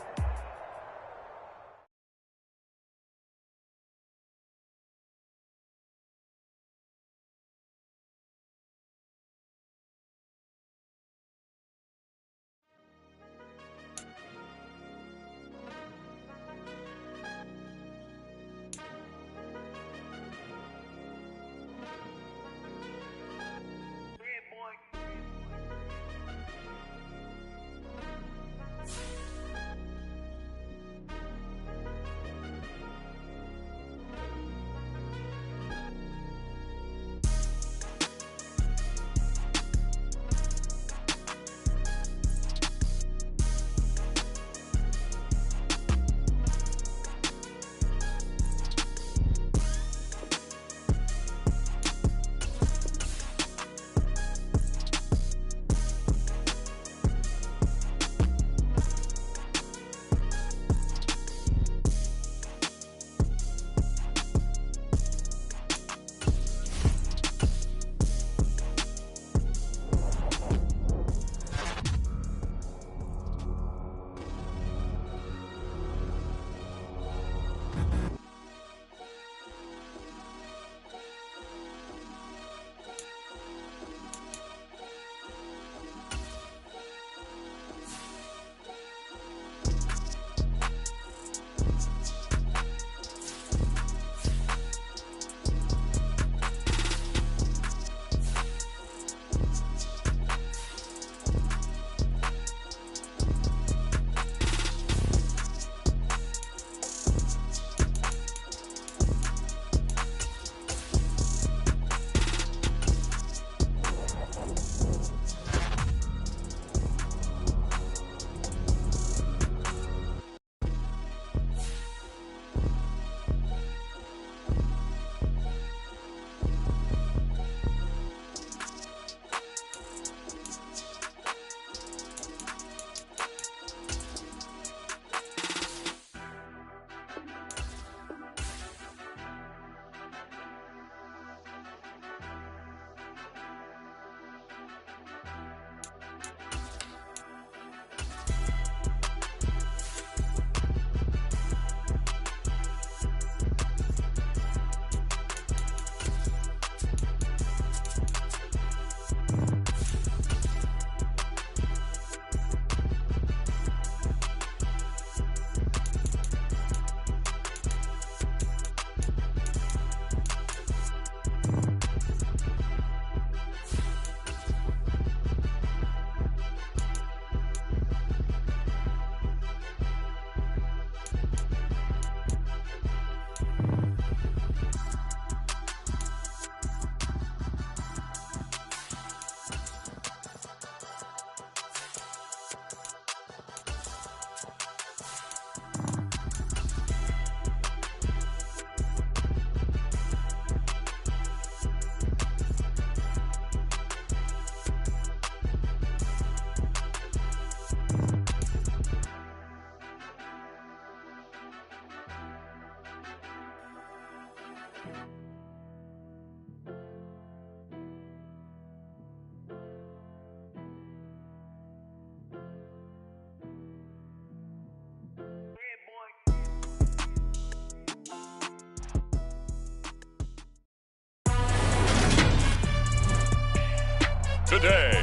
day.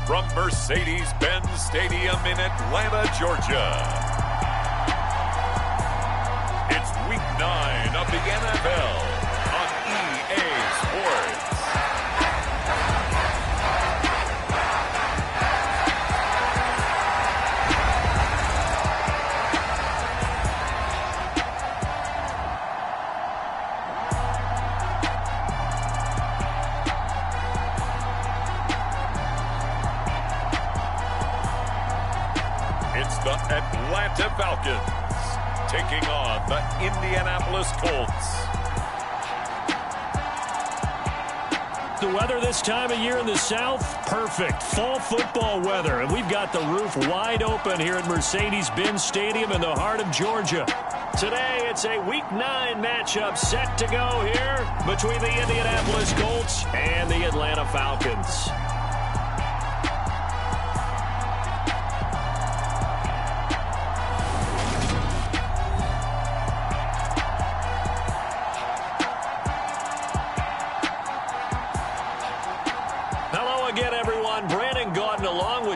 From Mercedes-Benz Stadium in Atlanta, Georgia. It's Week 9 of the NFL on EA Sports. It's the Atlanta Falcons taking on the Indianapolis Colts. The weather this time of year in the South, perfect. Fall football weather, and we've got the roof wide open here at Mercedes-Benz Stadium in the heart of Georgia. Today, it's a Week 9 matchup set to go here between the Indianapolis Colts and the Atlanta Falcons.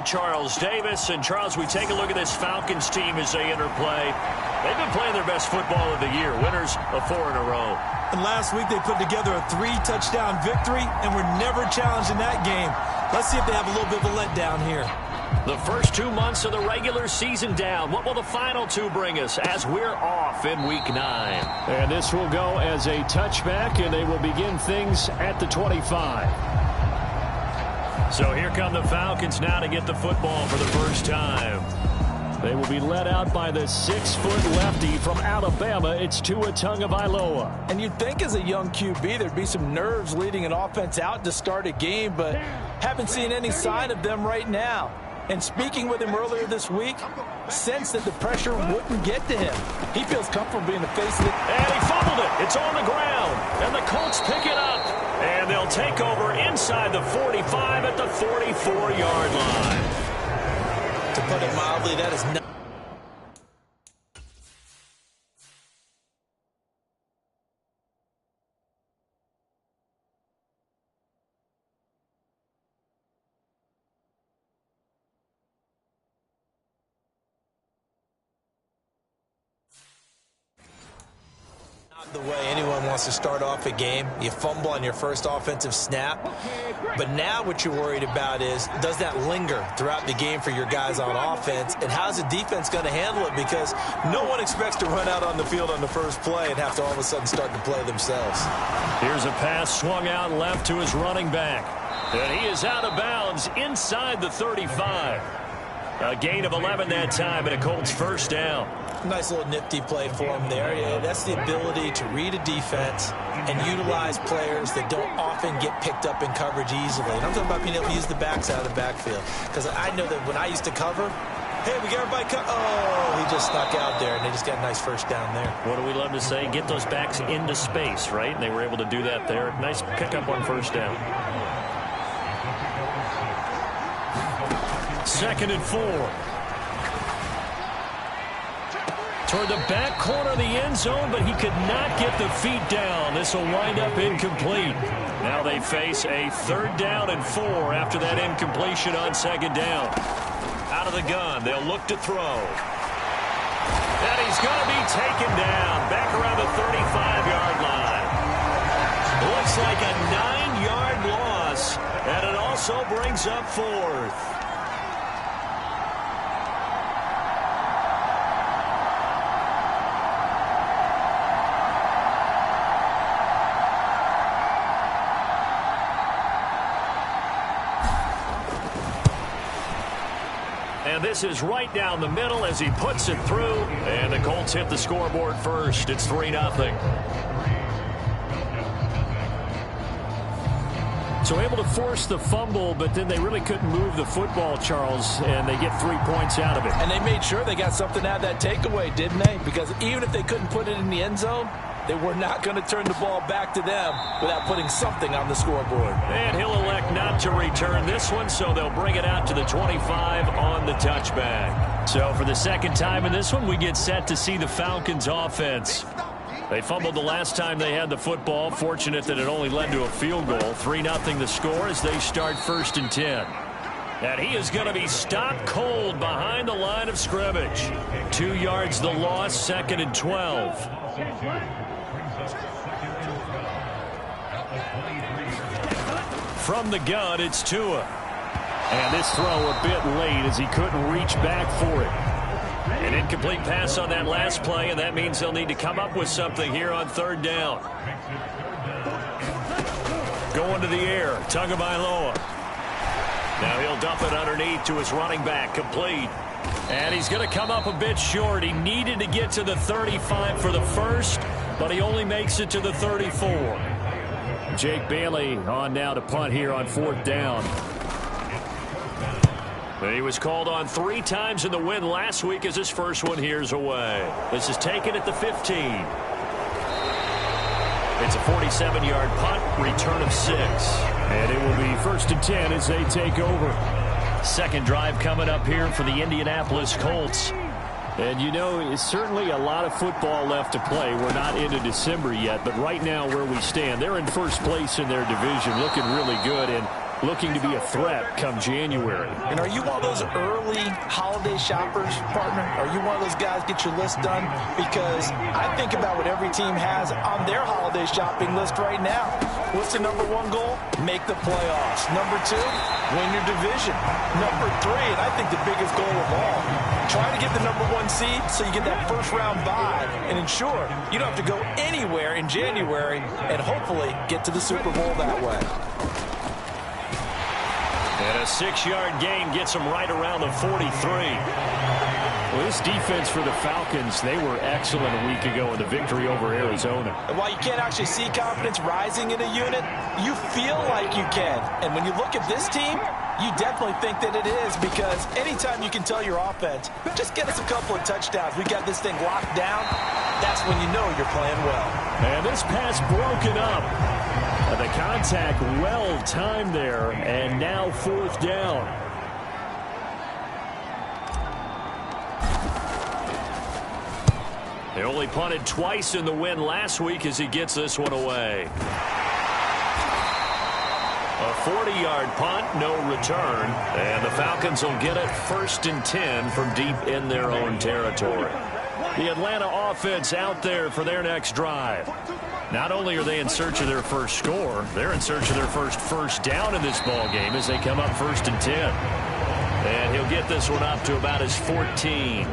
Charles Davis. And Charles, we take a look at this Falcons team as they interplay. They've been playing their best football of the year. Winners of 4 in a row. And last week they put together a 3-touchdown victory and were never challenged in that game. Let's see if they have a little bit of a letdown here. The first 2 months of the regular season down. What will the final 2 bring us as we're off in Week 9? And this will go as a touchback, and they will begin things at the 25. So here come the Falcons now to get the football for the first time. They will be led out by the 6-foot lefty from Alabama. It's Tua Tagovailoa. And you'd think as a young QB there'd be some nerves leading an offense out to start a game, but haven't seen any sign of them right now. And speaking with him earlier this week, sensed that the pressure wouldn't get to him. He feels comfortable being the face of it. And he fumbled it. It's on the ground. And the Colts pick it up. And they'll take over inside the 45 at the 44-yard line. To put it mildly, that is not. The way anyone wants to start off a game. You fumble on your first offensive snap. But now what you're worried about is, does that linger throughout the game for your guys on offense? And how's the defense going to handle it? Because no one expects to run out on the field on the first play and have to all of a sudden start to play themselves. Here's a pass swung out left to his running back. And he is out of bounds inside the 35. A gain of 11 that time and a Colts first down. Nice little nifty play for him there. Yeah, that's the ability to read a defense and utilize players that don't often get picked up in coverage easily. And I'm talking about being able to use the backs out of the backfield. Because I know that when I used to cover, hey, we got everybody oh, he just snuck out there, and they just got a nice first down there. What do we love to say? Get those backs into space, right? And they were able to do that there. Nice pickup on first down. 2nd and 4. Toward the back corner of the end zone, but he could not get the feet down. This will wind up incomplete. Now they face a 3rd down and 4 after that incompletion on 2nd down. Out of the gun, they'll look to throw. And he's going to be taken down back around the 35-yard line. Looks like a 9-yard loss, and it also brings up 4th. And this is right down the middle as he puts it through. And the Colts hit the scoreboard first. It's 3-0. So able to force the fumble, but then they really couldn't move the football, Charles, and they get 3 points out of it. And they made sure they got something out of that takeaway, didn't they? Because even if they couldn't put it in the end zone, they were not going to turn the ball back to them without putting something on the scoreboard. And he'll elect not to return this one, so they'll bring it out to the 25 on the touchback. So for the second time in this one, we get set to see the Falcons offense. They fumbled the last time they had the football. Fortunate that it only led to a field goal. 3-0 the score as they start 1st and 10. And he is going to be stopped cold behind the line of scrimmage. 2 yards the loss, 2nd and 12. From the gun, it's Tua. And this throw a bit late as he couldn't reach back for it. An incomplete pass on that last play, and that means they'll need to come up with something here on 3rd down. Going to the air, Tagovailoa. Now he'll dump it underneath to his running back, complete. And he's going to come up a bit short. He needed to get to the 35 for the first, but he only makes it to the 34. Jake Bailey on now to punt here on 4th down. He was called on 3 times in the win last week as his first one here's away. This is taken at the 15. It's a 47-yard punt, return of 6. And it will be 1st and 10 as they take over. Second drive coming up here for the Indianapolis Colts. And, you know, it's certainly a lot of football left to play. We're not into December yet, but right now where we stand, they're in first place in their division, looking really good and looking to be a threat come January. And are you one of those early holiday shoppers, partner? Are you one of those guys get your list done? Because I think about what every team has on their holiday shopping list right now. What's the number 1 goal? Make the playoffs. Number 2, win your division. Number 3, and I think the biggest goal of all, try to get the number 1 seed so you get that first-round bye and ensure you don't have to go anywhere in January and hopefully get to the Super Bowl that way. And a 6-yard gain gets them right around the 43. Well, this defense for the Falcons, they were excellent a week ago in the victory over Arizona. And while you can't actually see confidence rising in a unit, you feel like you can. And when you look at this team, you definitely think that it is, because anytime you can tell your offense, just get us a couple of touchdowns, we got this thing locked down, that's when you know you're playing well. And this pass broken up. The contact well timed there, and now 4th down. They only punted twice in the win last week as he gets this one away. A 40-yard punt, no return, and the Falcons will get it 1st and 10 from deep in their own territory. The Atlanta offense out there for their next drive. Not only are they in search of their first score, they're in search of their first down in this ball game as they come up 1st and 10. And he'll get this one up to about his 14.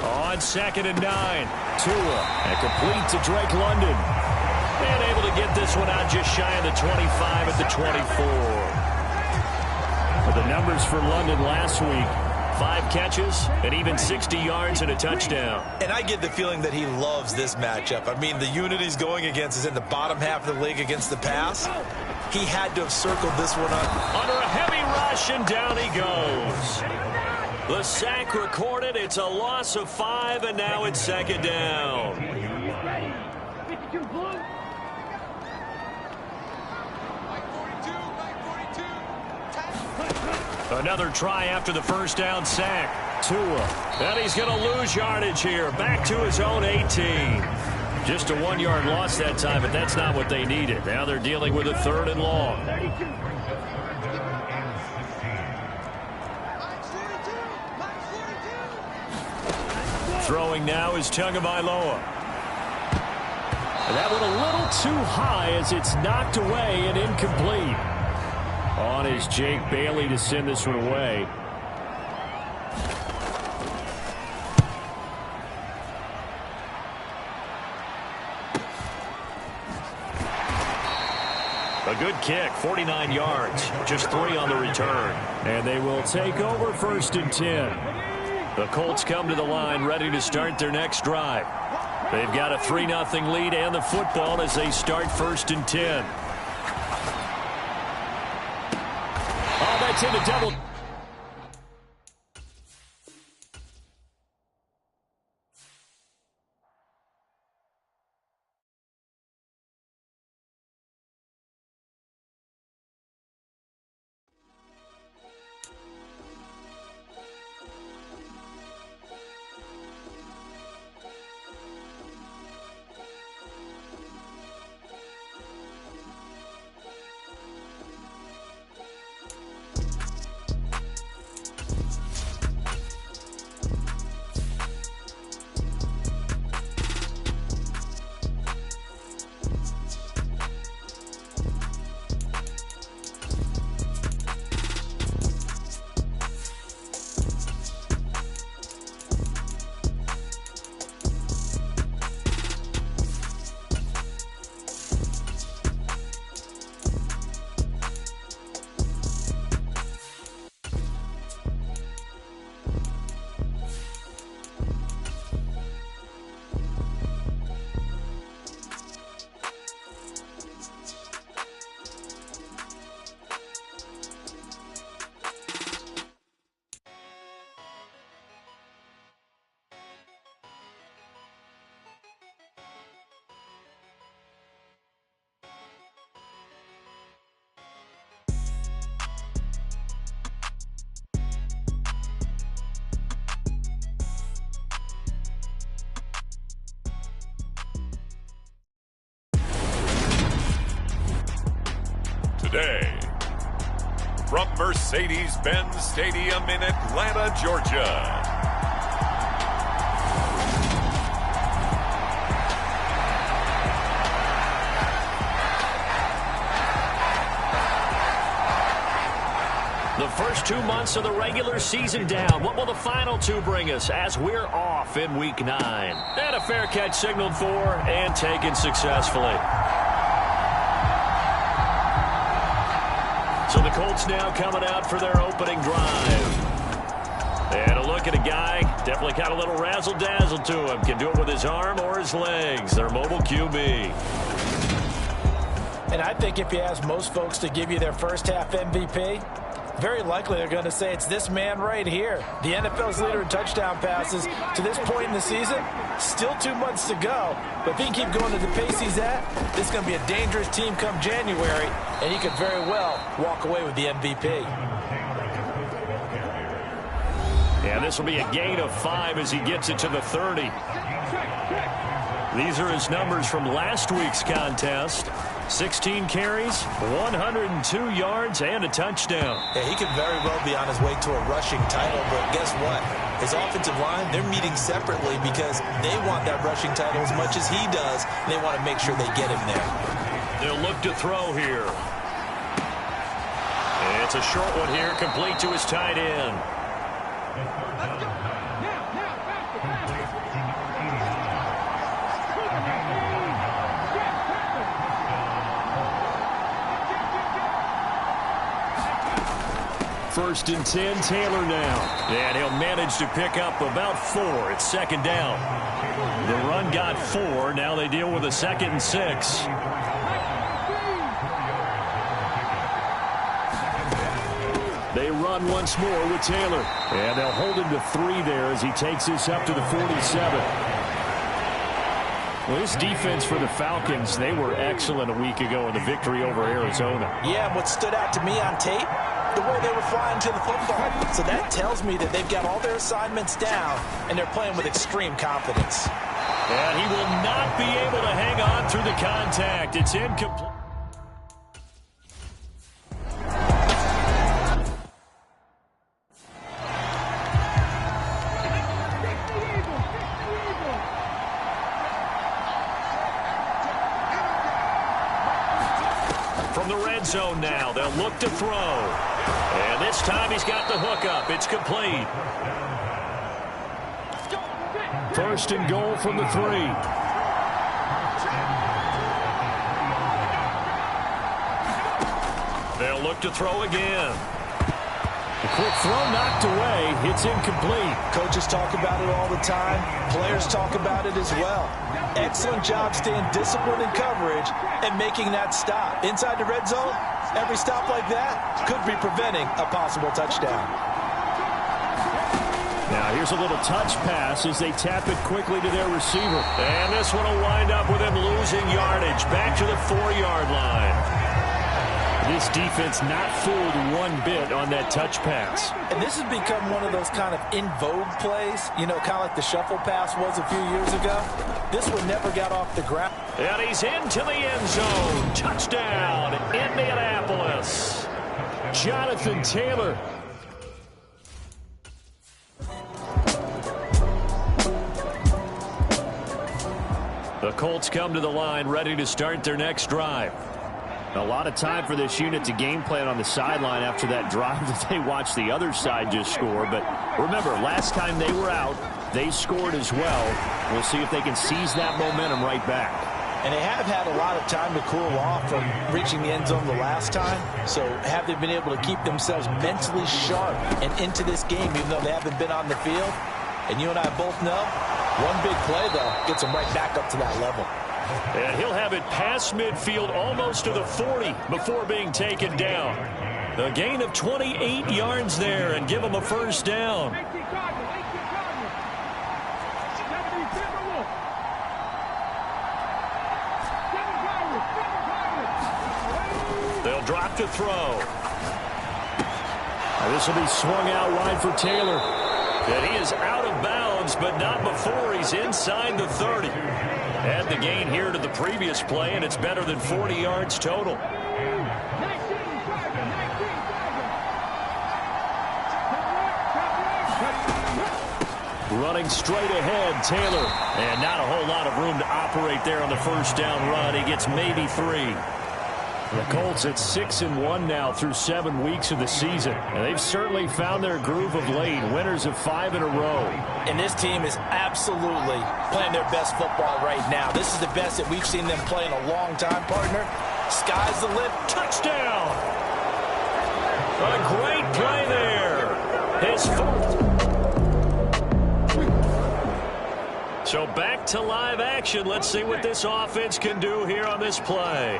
On 2nd and 9, Tua, and complete to Drake London. And able to get this one out just shy of the 25 at the 24. But the numbers for London last week, 5 catches and even 60 yards and a touchdown. And I get the feeling that he loves this matchup. I mean, the unit he's going against is in the bottom half of the league against the pass. He had to have circled this one up. Under a heavy rush, and down he goes. The sack recorded. It's a loss of 5, and now it's 2nd down. Another try after the first down sack. Tua. And he's going to lose yardage here. Back to his own 18. Just a 1-yard loss that time, but that's not what they needed. Now they're dealing with a 3rd and long. Throwing now is Tagovailoa. That one a little too high as it's knocked away and incomplete. On is Jake Bailey to send this one away. A good kick, 49 yards, just 3 on the return. And they will take over 1st and 10. The Colts come to the line ready to start their next drive. They've got a 3-0 lead and the football as they start 1st and 10. Oh, that's into double. day. From Mercedes-Benz Stadium in Atlanta, Georgia. The first 2 months of the regular season down. What will the final two bring us as we're off in Week 9? And a fair catch signaled for and taken successfully. So the Colts now coming out for their opening drive. And a look at a guy, definitely got a little razzle-dazzle to him. Can do it with his arm or his legs. Their mobile QB. And I think if you ask most folks to give you their first half MVP, very likely they're going to say it's this man right here. The NFL's leader in touchdown passes to this point in the season. Still 2 months to go. But if he can keep going at the pace he's at, this is going to be a dangerous team come January, and he could very well walk away with the MVP. Yeah, this will be a gain of 5 as he gets it to the 30. These are his numbers from last week's contest. 16 carries, 102 yards, and a touchdown. Yeah, he could very well be on his way to a rushing title, but guess what? His offensive line, they're meeting separately because they want that rushing title as much as he does. They want to make sure they get him there. They'll look to throw here. And it's a short one here, complete to his tight end. First and 10, Taylor now. And he'll manage to pick up about 4. It's second down. The run got 4. Now they deal with a 2nd and 6. They run once more with Taylor. And they'll hold him to 3 there as he takes this up to the 47. Well, this defense for the Falcons, they were excellent a week ago in the victory over Arizona. Yeah, and what stood out to me on tape, the way they were flying to the football. So that tells me that they've got all their assignments down, and they're playing with extreme confidence. And he will not be able to hang on through the contact. It's incomplete. From the red zone now, they'll look to throw. And this time he's got the hook up. It's complete. First and goal from the 3. They'll look to throw again. A quick throw knocked away. It's incomplete. Coaches talk about it all the time. Players talk about it as well. Excellent job staying disciplined in coverage and making that stop. Inside the red zone, every stop like that could be preventing a possible touchdown. Now here's a little touch pass as they tap it quickly to their receiver. And this one will wind up with him losing yardage back to the 4-yard line. This defense not fooled one bit on that touch pass. And this has become one of those kind of in vogue plays, you know, kind of like the shuffle pass was a few years ago. This one never got off the ground. And he's into the end zone. Touchdown, Indianapolis. Jonathan Taylor. The Colts come to the line ready to start their next drive. A lot of time for this unit to game plan on the sideline after that drive that they watched the other side just score. But remember, last time they were out, they scored as well. We'll see if they can seize that momentum right back. And they have had a lot of time to cool off from reaching the end zone the last time. So have they been able to keep themselves mentally sharp and into this game, even though they haven't been on the field? And you and I both know, one big play, though, gets them right back up to that level. And he'll have it past midfield almost to the 40 before being taken down. A gain of 28 yards there and give him a first down. They'll drop to throw. This will be swung out wide for Taylor. And he is out of bounds, but not before he's inside the 30. Add the gain here to the previous play, and it's better than 40 yards total. Running straight ahead, Taylor. And not a whole lot of room to operate there on the first down run. He gets maybe 3. The Colts at 6-1 now through 7 weeks of the season. And they've certainly found their groove of late. Winners of 5 in a row. And this team is absolutely playing their best football right now. This is the best that we've seen them play in a long time, partner. Sky's the limit. Touchdown! A great play there. His fourth. So back to live action. Let's see what this offense can do here on this play.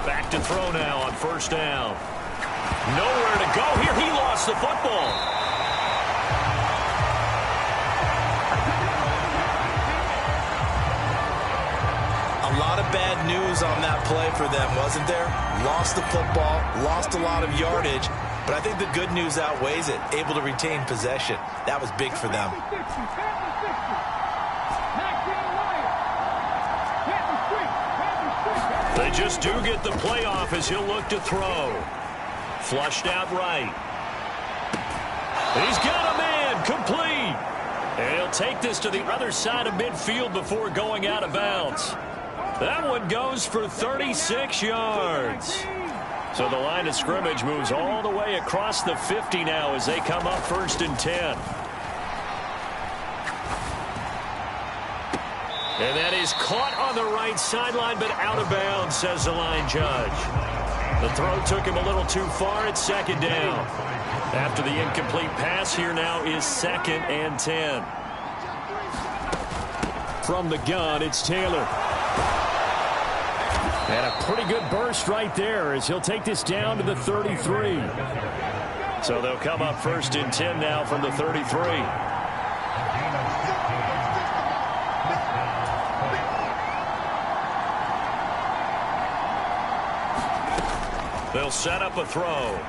Back to throw now on first down. Nowhere to go here. He lost the football. A lot of bad news on that play for them, wasn't there? Lost the football, lost a lot of yardage, but I think the good news outweighs it. Able to retain possession. That was big for them. They just do get the playoff as he'll look to throw. Flushed out right. He's got a man, complete. And he'll take this to the other side of midfield before going out of bounds. That one goes for 36 yards. So the line of scrimmage moves all the way across the 50 now as they come up 1st and 10. And that is caught on the right sideline, but out of bounds, says the line judge. The throw took him a little too far at 2nd down. After the incomplete pass, here now is 2nd and 10. From the gun, it's Taylor. And a pretty good burst right there as he'll take this down to the 33. So they'll come up 1st and 10 now from the 33. They'll set up a throw.